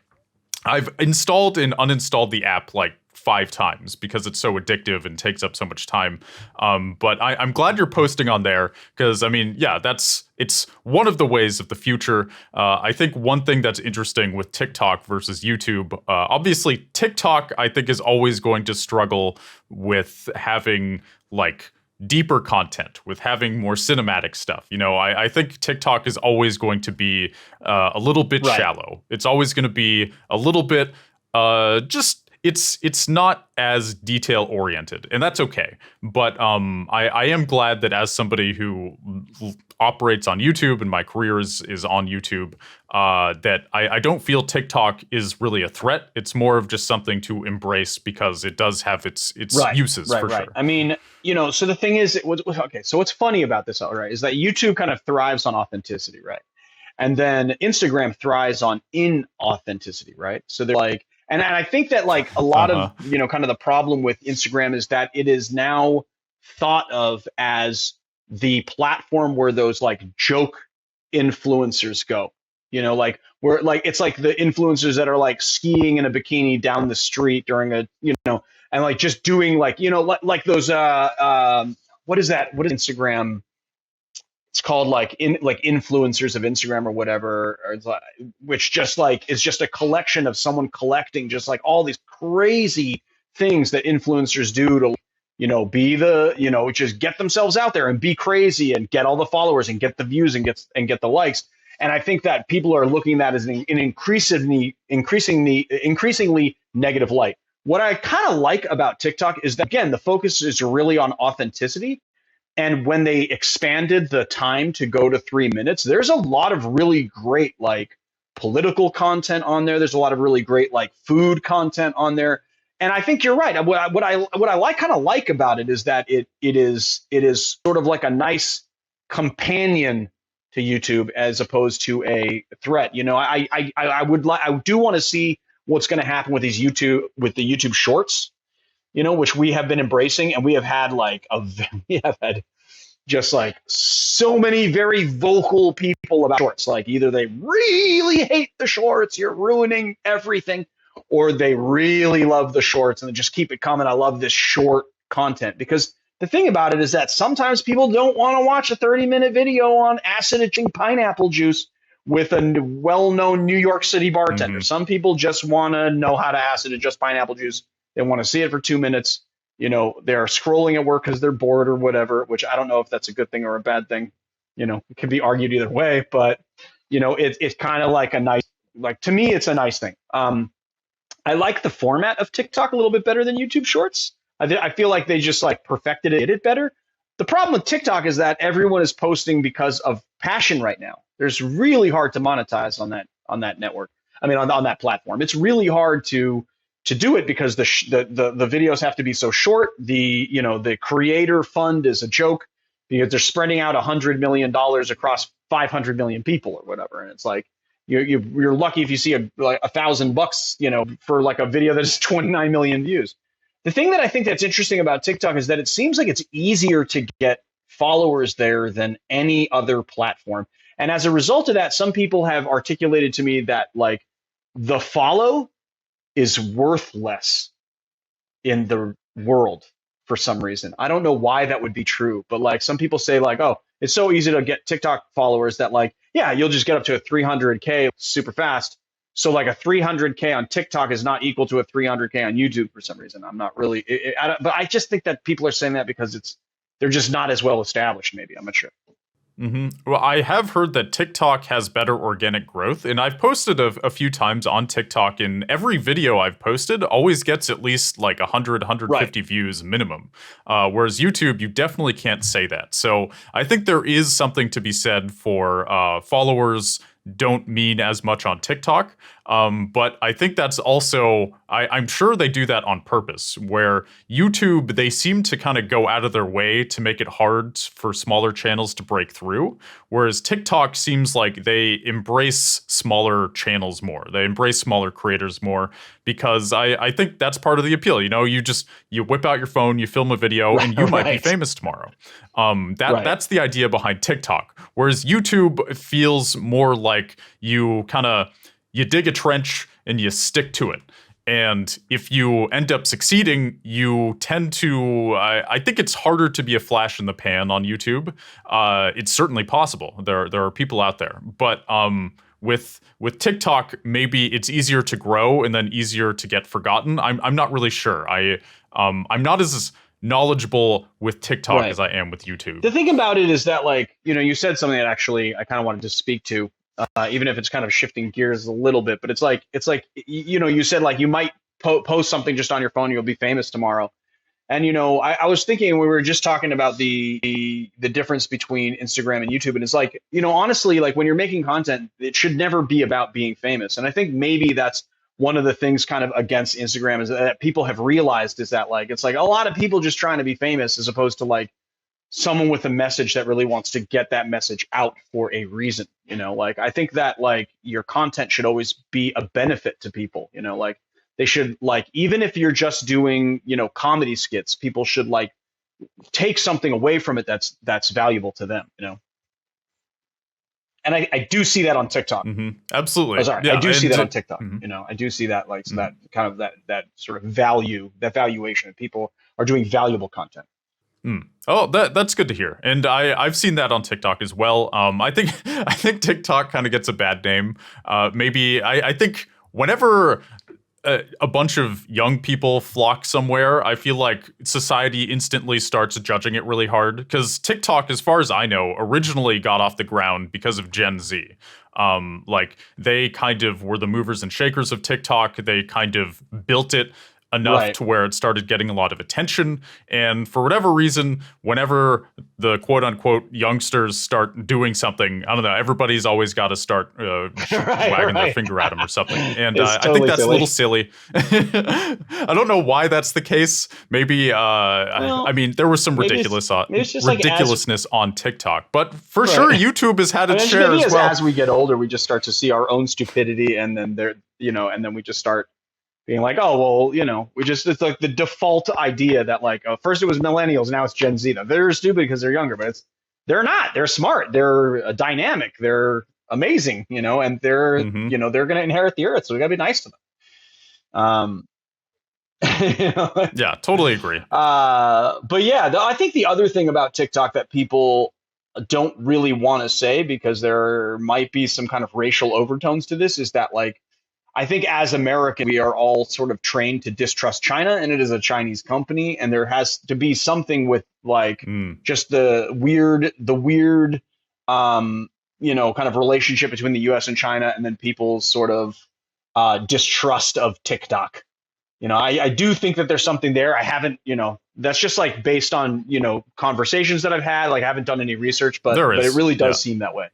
I've installed and uninstalled the app like 5 times because it's so addictive and takes up so much time. But I'm glad you're posting on there because, I mean, yeah, it's one of the ways of the future. I think one thing that's interesting with TikTok versus YouTube, obviously TikTok, I think, is always going to struggle with having like deeper content, with having more cinematic stuff. You know, I think TikTok is always going to be a little bit shallow. It's always going to be a little bit just it's not as detail oriented, and that's okay. But I am glad that as somebody who operates on YouTube and my career is on YouTube, that I don't feel TikTok is really a threat. It's more of just something to embrace because it does have its uses for sure. I mean, you know, so the thing is, okay, so what's funny about this, all right, is that YouTube kind of thrives on authenticity, right? And then Instagram thrives on inauthenticity, right? So they're like, and I think that like a lot of, you know, kind of the problem with Instagram is that it is now thought of as the platform where those like joke influencers go, you know, like where like it's like the influencers that are like skiing in a bikini down the street during a, you know, and like just doing like, you know, like those what is that? What is Instagram? It's called like influencers of Instagram or whatever, or which just like is just a collection of someone collecting just like all these crazy things that influencers do to, you know, be the, you know, just get themselves out there and be crazy and get all the followers and get the views and get the likes. And I think that people are looking at that as an increasingly negative light. What I kind of like about TikTok is that, again, the focus is really on authenticity. And when they expanded the time to go to 3 minutes, there's a lot of really great like political content on there. There's a lot of really great like food content on there. And I think you're right. What I like kind of like about it is that it is sort of like a nice companion to YouTube as opposed to a threat. You know, I do want to see what's going to happen with the YouTube Shorts, you know, which we have been embracing, and we have had just like so many very vocal people about shorts. Like either they really hate the shorts, you're ruining everything, or they really love the shorts and they just keep it coming. I love this short content, because the thing about it is that sometimes people don't want to watch a 30-minute video on acid-itching pineapple juice with a well-known New York City bartender. Some people just want to know how to acid-adjust pineapple juice. They want to see it for 2 minutes. You know, they're scrolling at work because they're bored or whatever, which I don't know if that's a good thing or a bad thing. You know, it could be argued either way, but, you know, it's kind of like a nice, like, to me, it's a nice thing. I like the format of TikTok a little bit better than YouTube Shorts. I feel like they just like perfected it better. The problem with TikTok is that everyone is posting because of passion right now. There's really hard to monetize on that network. I mean, on that platform, it's really hard to do it because the videos have to be so short. The creator fund is a joke because they're spreading out $100 million across 500 million people or whatever, and it's like you're lucky if you see like $1,000, you know, for like a video that has 29 million views. The thing that I think that's interesting about TikTok is that it seems like it's easier to get followers there than any other platform. And as a result of that, some people have articulated to me that like the follow is worth less in the world for some reason. I don't know why that would be true, but like some people say like, oh, it's so easy to get TikTok followers that like, yeah, you'll just get up to a 300K super fast. So like a 300K on TikTok is not equal to a 300K on YouTube for some reason. I'm not really, but I just think that people are saying that because they're just not as well established. Maybe, I'm not sure. Well, I have heard that TikTok has better organic growth, and I've posted a few times on TikTok, and every video I've posted always gets at least like 100, 150 views minimum. Whereas YouTube, you definitely can't say that. So I think there is something to be said for followers don't mean as much on TikTok. But I think that's also, I'm sure they do that on purpose, where YouTube, they seem to kind of go out of their way to make it hard for smaller channels to break through. Whereas TikTok seems like they embrace smaller channels more. They embrace smaller creators more because I think that's part of the appeal. You know, you whip out your phone, you film a video, and you might be famous tomorrow. That's the idea behind TikTok. Whereas YouTube feels more like you dig a trench and you stick to it. And if you end up succeeding, you tend to, I think it's harder to be a flash in the pan on YouTube. It's certainly possible. There are people out there. But with TikTok, maybe it's easier to grow and then easier to get forgotten. I'm not really sure. I'm not as knowledgeable with TikTok as I am with YouTube. The thing about it is that, like, you know, you said something that actually I kind of wanted to speak to. Even if it's kind of shifting gears a little bit, but it's like, you know, you said like you might post something just on your phone, you'll be famous tomorrow. And, you know, I was thinking, we were just talking about the difference between Instagram and YouTube. And it's like, you know, honestly, like when you're making content, it should never be about being famous. And I think maybe that's one of the things kind of against Instagram is that people have realized is that, like, it's like a lot of people just trying to be famous as opposed to like someone with a message that really wants to get that message out for a reason. You know, like, I think that like your content should always be a benefit to people, you know, like they should, like, even if you're just doing, you know, comedy skits, people should like take something away from it that's valuable to them, you know. And I do see that on TikTok. Absolutely. Oh, sorry. I do see that on TikTok. You know, I do see that, like, so that kind of that sort of value, that valuation, people are doing valuable content. Oh, that's good to hear, and I've seen that on TikTok as well. I think TikTok kind of gets a bad name. Maybe I think whenever a bunch of young people flock somewhere, I feel like society instantly starts judging it really hard. Because TikTok, as far as I know, originally got off the ground because of Gen Z. Like they kind of were the movers and shakers of TikTok. They kind of built it enough to where it started getting a lot of attention. And for whatever reason, whenever the quote unquote youngsters start doing something, I don't know, everybody's always got to start wagging their finger at them or something. And I think that's a little silly. I don't know why that's the case. Maybe, I mean, there was some ridiculousness on TikTok, but for sure, YouTube has had its share as well. As we get older, we just start to see our own stupidity, and then and then we just start being like, oh, well, you know, it's like the default idea that like, first it was millennials, now it's Gen Z. They're stupid because they're younger, but they're not. They're smart. They're dynamic. They're amazing, you know, and they're, you know, they're going to inherit the earth. So we got to be nice to them. You know? Yeah, totally agree. But yeah, I think the other thing about TikTok that people don't really want to say, because there might be some kind of racial overtones to this, is that, like, I think as Americans, we are all sort of trained to distrust China, and it is a Chinese company, and there has to be something with like just the weird, you know, kind of relationship between the U.S. and China, and then people's sort of distrust of TikTok. You know, I do think that there's something there. I haven't, you know, that's just like based on, you know, conversations that I've had. Like I haven't done any research, but it really does seem that way.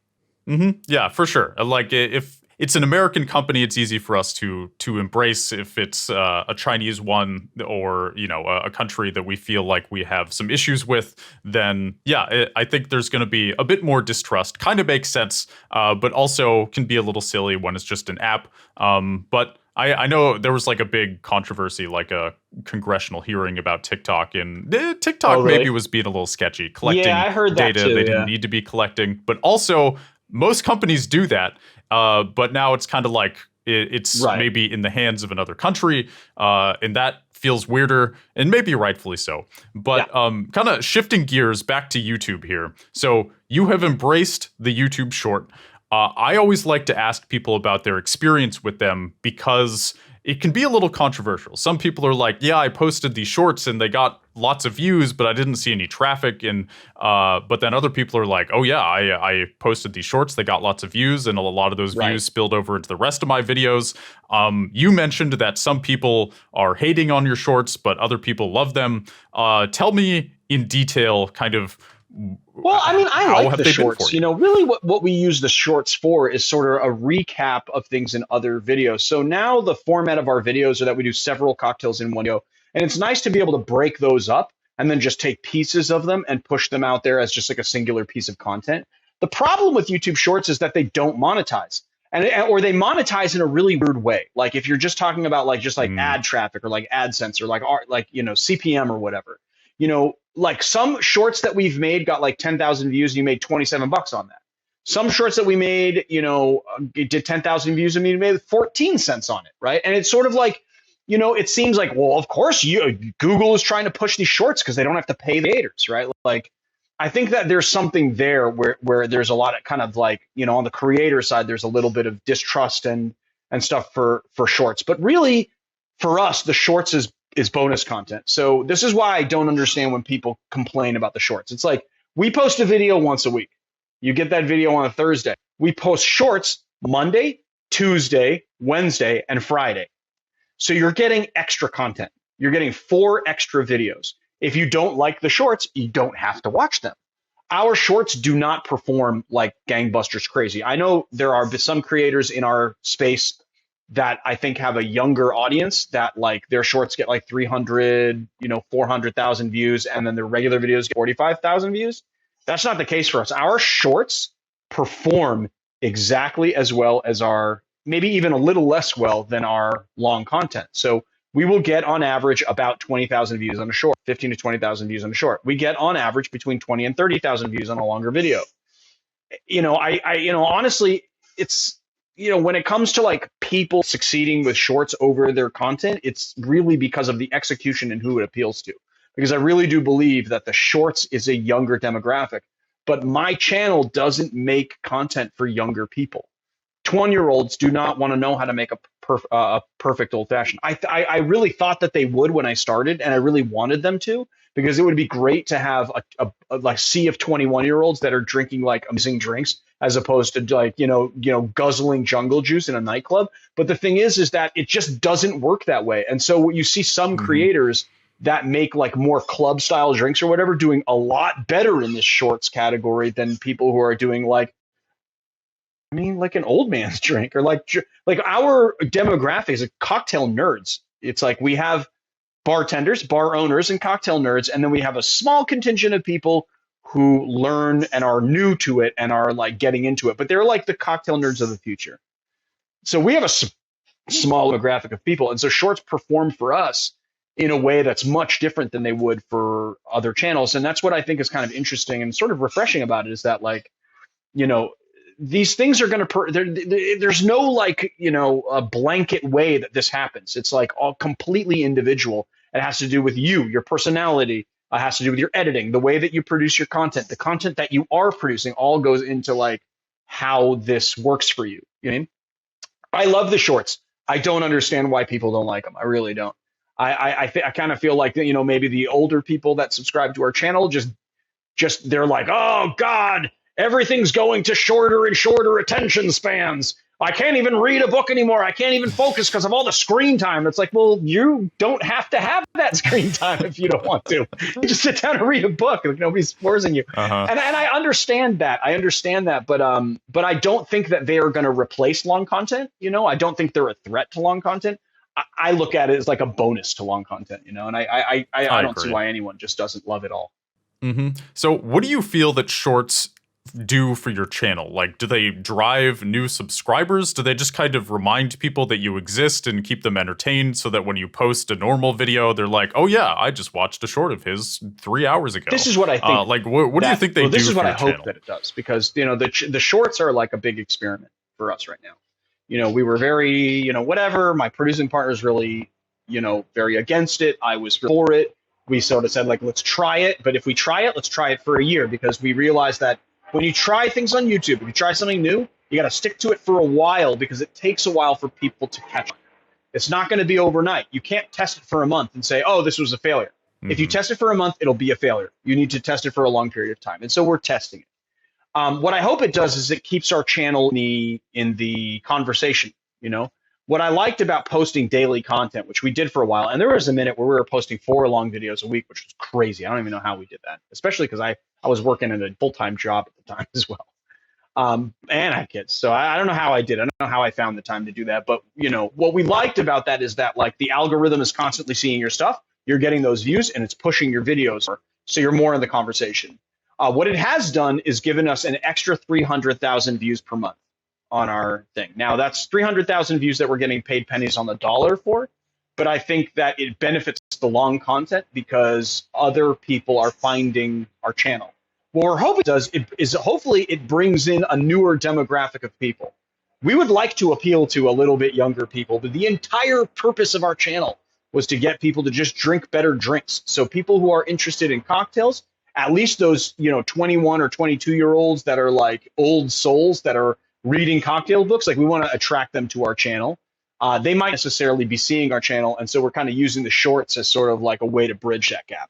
Yeah, for sure. Like if it's an American company, it's easy for us to embrace. If it's a Chinese one, or, you know, a country that we feel like we have some issues with, then yeah, I think there's going to be a bit more distrust. Kind of makes sense, but also can be a little silly when it's just an app. But I know there was like a big controversy, like a congressional hearing about TikTok, and TikTok maybe was being a little sketchy, collecting I heard that data they didn't need to be collecting. But also, most companies do that. But now it's kind of like it's maybe in the hands of another country, and that feels weirder, and maybe rightfully so. But kind of shifting gears back to YouTube here. So you have embraced the YouTube Short. I always like to ask people about their experience with them, because it can be a little controversial. Some people are like, yeah, I posted these shorts and they got lots of views, but I didn't see any traffic. And but then other people are like, oh yeah, I posted these shorts, they got lots of views, and a lot of those views spilled over into the rest of my videos. You mentioned that some people are hating on your shorts, but other people love them. Tell me in detail kind of Well, I mean, I How like have the they been for shorts. you? Really what we use the shorts for is sort of a recap of things in other videos. So now the format of our videos are that we do several cocktails in one video. And it's nice to be able to break those up and then just take pieces of them and push them out there as just like a singular piece of content. The problem with YouTube Shorts is that they don't monetize. Or they monetize in a really weird way. Like if you're just talking about like just like Mm, ad traffic or like AdSense or like CPM or whatever. Like some shorts that we've made got like 10,000 views and you made $27 on that. Some shorts that we made, it did 10,000 views and we made 14 cents on it, right? And it's sort of like, it seems like, well, of course, Google is trying to push these shorts because they don't have to pay the creators, right? Like, I think that there's something there where there's a lot of kind of like, on the creator side, there's a little bit of distrust and stuff for shorts. But really, for us, the shorts is bonus content. So this is why I don't understand when people complain about the shorts. It's like we post a video once a week. You get that video on a Thursday. We post shorts Monday, Tuesday, Wednesday, and Friday. So you're getting extra content. You're getting 4 extra videos. If you don't like the shorts, you don't have to watch them. Our shorts do not perform like gangbusters crazy. I know there are some creators in our space that I think have a younger audience that like their shorts get like 300, 400,000 views, and then their regular videos get 45,000 views. That's not the case for us. Our shorts perform exactly as well as maybe even a little less well than our long content. So we will get on average about 20,000 views on a short, 15 to 20,000 views on a short. We get on average between 20 and 30,000 views on a longer video. Honestly, it's, when it comes to like people succeeding with shorts over their content, it's really because of the execution and who it appeals to. Because I really do believe that the shorts is a younger demographic, but my channel doesn't make content for younger people. 20-year-olds do not want to know how to make a perfect old fashioned. I really thought that they would when I started, and I really wanted them to, because it would be great to have a like sea of 21-year-olds that are drinking like amazing drinks as opposed to like guzzling jungle juice in a nightclub. But the thing is that it just doesn't work that way. And so you see some mm-hmm. creators that make like more club style drinks or whatever doing a lot better in this shorts category than people who are doing like an old man's drink, or like our demographic is cocktail nerds. It's like we have bartenders, bar owners, and cocktail nerds, and then we have a small contingent of people who learn and are new to it and are like getting into it, but they're like the cocktail nerds of the future. So we have a small demographic of people, and so shorts perform for us in a way that's much different than they would for other channels. And that's what I think is kind of interesting and sort of refreshing about it, is that like, these things are going to, there's no like, a blanket way that this happens. It's like all completely individual. It has to do with you, your personality. It has to do with your editing, the way that you produce your content, the content that you are producing all goes into like how this works for you. You know what I mean? I love the shorts. I don't understand why people don't like them. I really don't. I kind of feel like, maybe the older people that subscribe to our channel just they're like, oh God, everything's going to shorter and shorter attention spans. I can't even read a book anymore. I can't even focus because of all the screen time. It's like, well, you don't have to have that screen time if you don't want to. You just sit down and read a book. Like, nobody's forcing you. Uh-huh. And I understand that. But I don't think that they are going to replace long content. I don't think they're a threat to long content. I look at it as like a bonus to long content. And I don't see why anyone just doesn't love it all. Mm-hmm. So what do you feel that shorts do for your channel? Like, do they drive new subscribers? Do they just kind of remind people that you exist and keep them entertained so that when you post a normal video, they're like, oh yeah, I just watched a short of his 3 hours ago. This is what I think. What do you think they do? This is what I hope channel? that it does, because, the shorts are like a big experiment for us right now. We were very, whatever. My producing partner is really, very against it. I was for it. We sort of said, like, let's try it. But if we try it, let's try it for a year, because we realized that when you try things on YouTube, if you try something new, you got to stick to it for a while, because it takes a while for people to catch on. It's not going to be overnight. You can't test it for a month and say, oh, this was a failure. Mm-hmm. If you test it for a month, it'll be a failure. You need to test it for a long period of time. And so we're testing it. What I hope it does is it keeps our channel in the conversation. what I liked about posting daily content, which we did for a while, and there was a minute where we were posting 4 long videos a week, which was crazy. I don't even know how we did that, especially because I was working at a full-time job at the time as well. And I have kids. So I don't know how I did. I don't know how I found the time to do that. But, you know, what we liked about that is that, like, the algorithm is constantly seeing your stuff. You're getting those views, and it's pushing your videos. So you're more in the conversation. What it has done is given us an extra 300,000 views per month on our thing. Now, that's 300,000 views that we're getting paid pennies on the dollar for. But I think that it benefits the long content because other people are finding our channel. What we're hoping it does is hopefully it brings in a newer demographic of people. We would like to appeal to a little bit younger people, but the entire purpose of our channel was to get people to just drink better drinks. So people who are interested in cocktails, at least those, you know, 21 or 22-year-olds that are like old souls that are reading cocktail books, like we want to attract them to our channel. They might necessarily be seeing our channel, and so we're kind of using the shorts as sort of like a way to bridge that gap.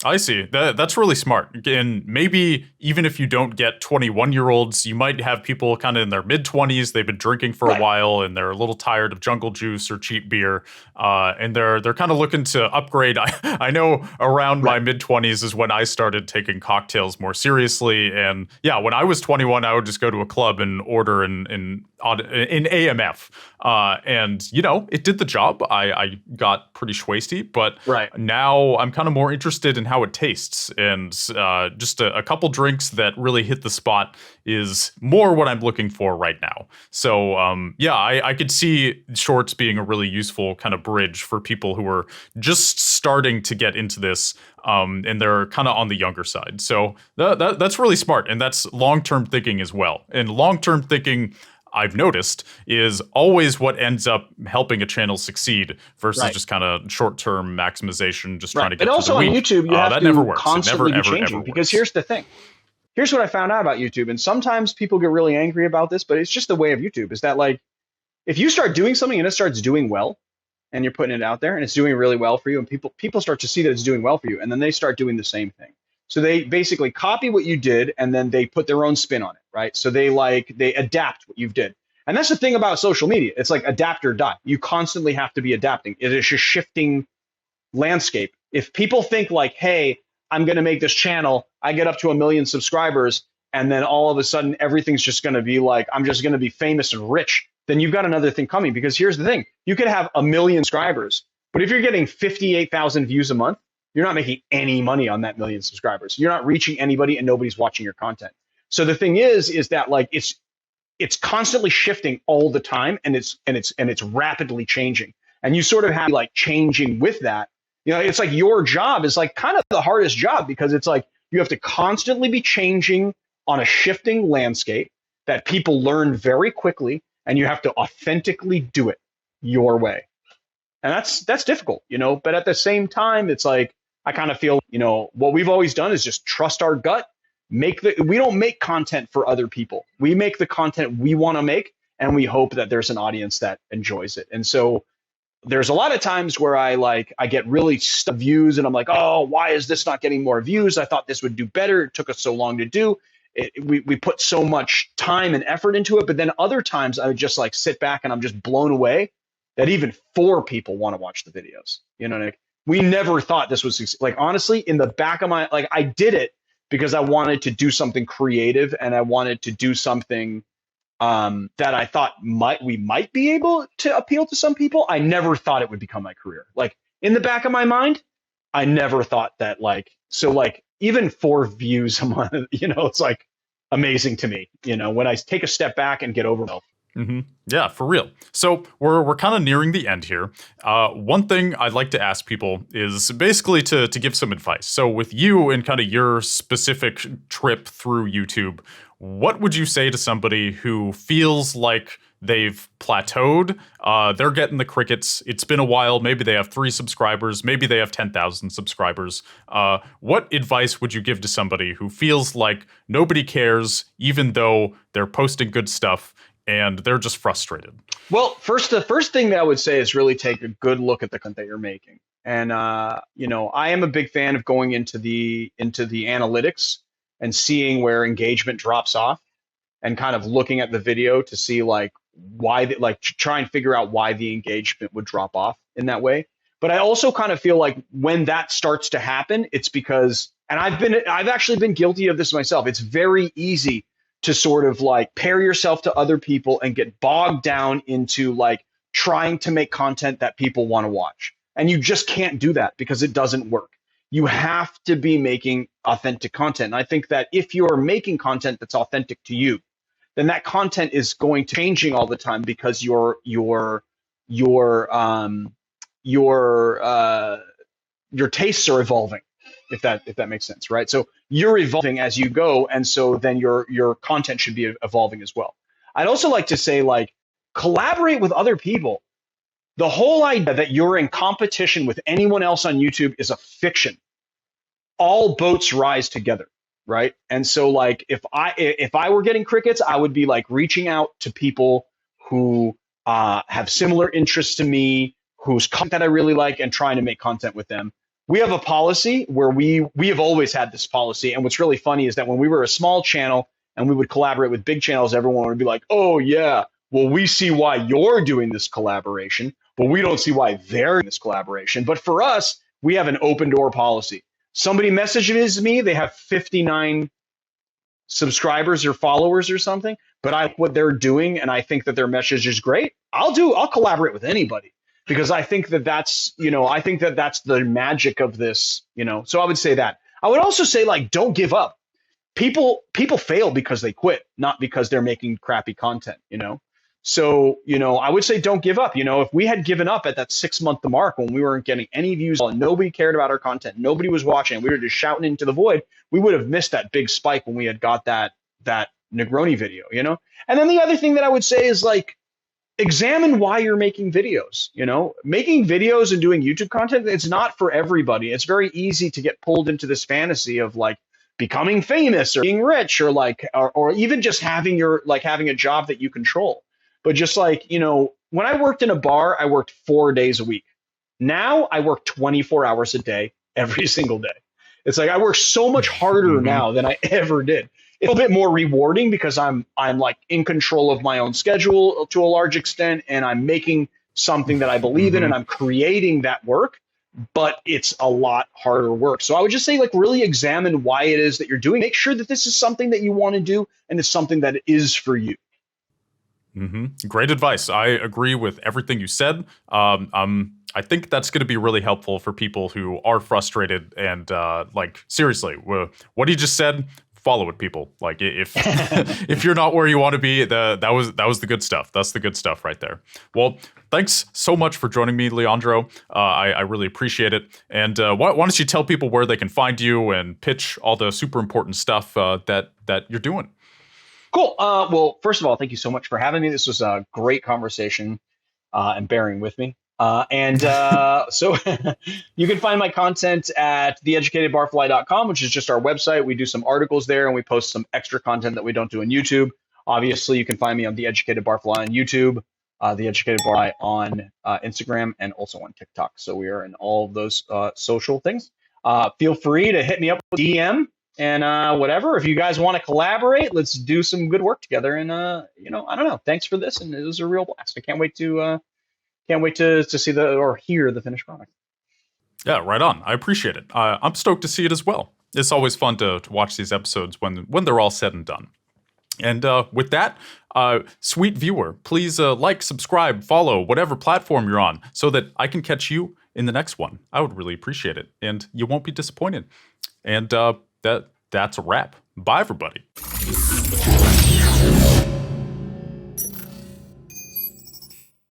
I see. That's really smart. And maybe even if you don't get 21-year-olds, you might have people kind of in their mid-20s. They've been drinking for a while, and they're a little tired of jungle juice or cheap beer, and they're kind of looking to upgrade. I know around my mid-20s is when I started taking cocktails more seriously. And yeah, when I was 21, I would just go to a club and order in AMF. And, you know, it did the job. I got pretty schwasty, but now I'm kind of more interested in how it tastes. And just a couple drinks that really hit the spot is more what I'm looking for right now. So, yeah, I could see shorts being a really useful kind of bridge for people who are just starting to get into this. And they're kind of on the younger side. So that's really smart. And that's long-term thinking as well. And long-term thinking, I've noticed, is always what ends up helping a channel succeed versus just kind of short-term maximization, just trying to get to the week. But also on YouTube, you have that to never works. constantly be ever changing. works. Because here's the thing. Here's what I found out about YouTube. And sometimes people get really angry about this, but it's just the way of YouTube. Is that, like, if you start doing something and it starts doing well, and you're putting it out there, and it's doing really well for you, and people start to see that it's doing well for you, and then they start doing the same thing. So they basically copy what you did, and then they put their own spin on it, right? So they adapt what you've did. And that's the thing about social media. It's like adapt or die. You constantly have to be adapting. It is a shifting landscape. If people think like, hey, I'm going to make this channel, I get up to 1 million subscribers, and then all of a sudden everything's just going to be like, I'm just going to be famous and rich, then you've got another thing coming. Because here's the thing. You could have 1 million subscribers, but if you're getting 58,000 views a month, you're not making any money on that 1 million subscribers. You're not reaching anybody, and nobody's watching your content. So the thing is that, like, it's constantly shifting all the time, and it's rapidly changing. And you sort of have like changing with that. You know, it's like your job is like kind of the hardest job, because it's like you have to constantly be changing on a shifting landscape that people learn very quickly, and you have to authentically do it your way. And that's difficult, you know, but at the same time, it's like, I kind of feel, you know, what we've always done is just trust our gut. We don't make content for other people. We make the content we want to make, and we hope that there's an audience that enjoys it. And so there's a lot of times where I get really stuck views, and I'm like, oh, why is this not getting more views? I thought this would do better. It took us so long to do. We put so much time and effort into it. But then other times I would just like sit back and I'm just blown away that even 4 people want to watch the videos. You know, like, we never thought this was, like, honestly, in the back of my, like, I did it because I wanted to do something creative, and I wanted to do something that I thought we might be able to appeal to some people. I never thought it would become my career. Like, in the back of my mind, I never thought that, like, so like even 4 views a month, you know, it's like amazing to me, you know, when I take a step back and get over myself. Mm-hmm. Yeah, for real. So we're kind of nearing the end here. One thing I'd like to ask people is basically to give some advice. So with you and kind of your specific trip through YouTube, what would you say to somebody who feels like they've plateaued? They're getting the crickets. It's been a while. Maybe they have 3 subscribers. Maybe they have 10,000 subscribers. What advice would you give to somebody who feels like nobody cares, even though they're posting good stuff, and they're just frustrated? Well, the first thing that I would say is really take a good look at the content that you're making. And, you know, I am a big fan of going into the analytics and seeing where engagement drops off, and kind of looking at the video to see like like try and figure out why the engagement would drop off in that way. But I also kind of feel like when that starts to happen, it's because, and I've actually been guilty of this myself. It's very easy to sort of like pair yourself to other people and get bogged down into like trying to make content that people want to watch. And you just can't do that because it doesn't work. You have to be making authentic content. And I think that if you're making content that's authentic to you, then that content is going to changing all the time because your tastes are evolving, if that makes sense, right? So you're evolving as you go, and so then your content should be evolving as well. I'd also like to say, like, collaborate with other people. The whole idea that you're in competition with anyone else on YouTube is a fiction. All boats rise together, right? And so, like, if I were getting crickets, I would be like reaching out to people who have similar interests to me, whose content I really like, and trying to make content with them. We have a policy where we have always had this policy. And what's really funny is that when we were a small channel and we would collaborate with big channels, everyone would be like, oh yeah, well, we see why you're doing this collaboration, but we don't see why they're doing this collaboration. But for us, we have an open door policy. Somebody messages me, they have 59 subscribers or followers or something, but I like what they're doing and I think that their message is great. I'll collaborate with anybody. Because I think that that's the magic of this, So I would say that. I would also say, like, don't give up. People fail because they quit, not because they're making crappy content, So, I would say don't give up. If we had given up at that 6-month mark when we weren't getting any views and nobody cared about our content, nobody was watching, we were just shouting into the void, we would have missed that big spike when we had got that Negroni video, And then the other thing that I would say is, like, examine why you're making videos. Making videos and doing YouTube content, it's not for everybody. It's very easy to get pulled into this fantasy of like becoming famous or being rich or like or even just having a job that you control. But just like, when I worked in a bar, I worked 4 days a week. Now I work 24 hours a day, every single day. It's like I work so much harder now than I ever did. It's a bit more rewarding because I'm like in control of my own schedule to a large extent, and I'm making something that I believe in, and I'm creating that work. But it's a lot harder work. So I would just say, like, really examine why it is that you're doing. Make sure that this is something that you want to do, and it's something that is for you. Great advice. I agree with everything you said. I think that's going to be really helpful for people who are frustrated and like, seriously, what he just said. Follow it, people. Like, if if you're not where you want to be, that was the good stuff. That's the good stuff right there. Well, thanks so much for joining me, Leandro. I really appreciate it. And why don't you tell people where they can find you and pitch all the super important stuff that you're doing? Cool. Well, first of all, thank you so much for having me. This was a great conversation and bearing with me. So you can find my content at theeducatedbarfly.com, which is just our website. We do some articles there and we post some extra content that we don't do on YouTube. Obviously, you can find me on The Educated Barfly on YouTube, The Educated Barfly on Instagram, and also on TikTok. So we are in all of those social things. Feel free to hit me up with DM and whatever. If you guys want to collaborate, let's do some good work together. And, I don't know. Thanks for this. And it was a real blast. I can't wait to see or hear the finished product. Yeah, right on. I appreciate it. I'm stoked to see it as well. It's always fun to watch these episodes when they're all said and done. And with that, sweet viewer, please like, subscribe, follow, whatever platform you're on, so that I can catch you in the next one. I would really appreciate it, and you won't be disappointed. And that's a wrap. Bye, everybody.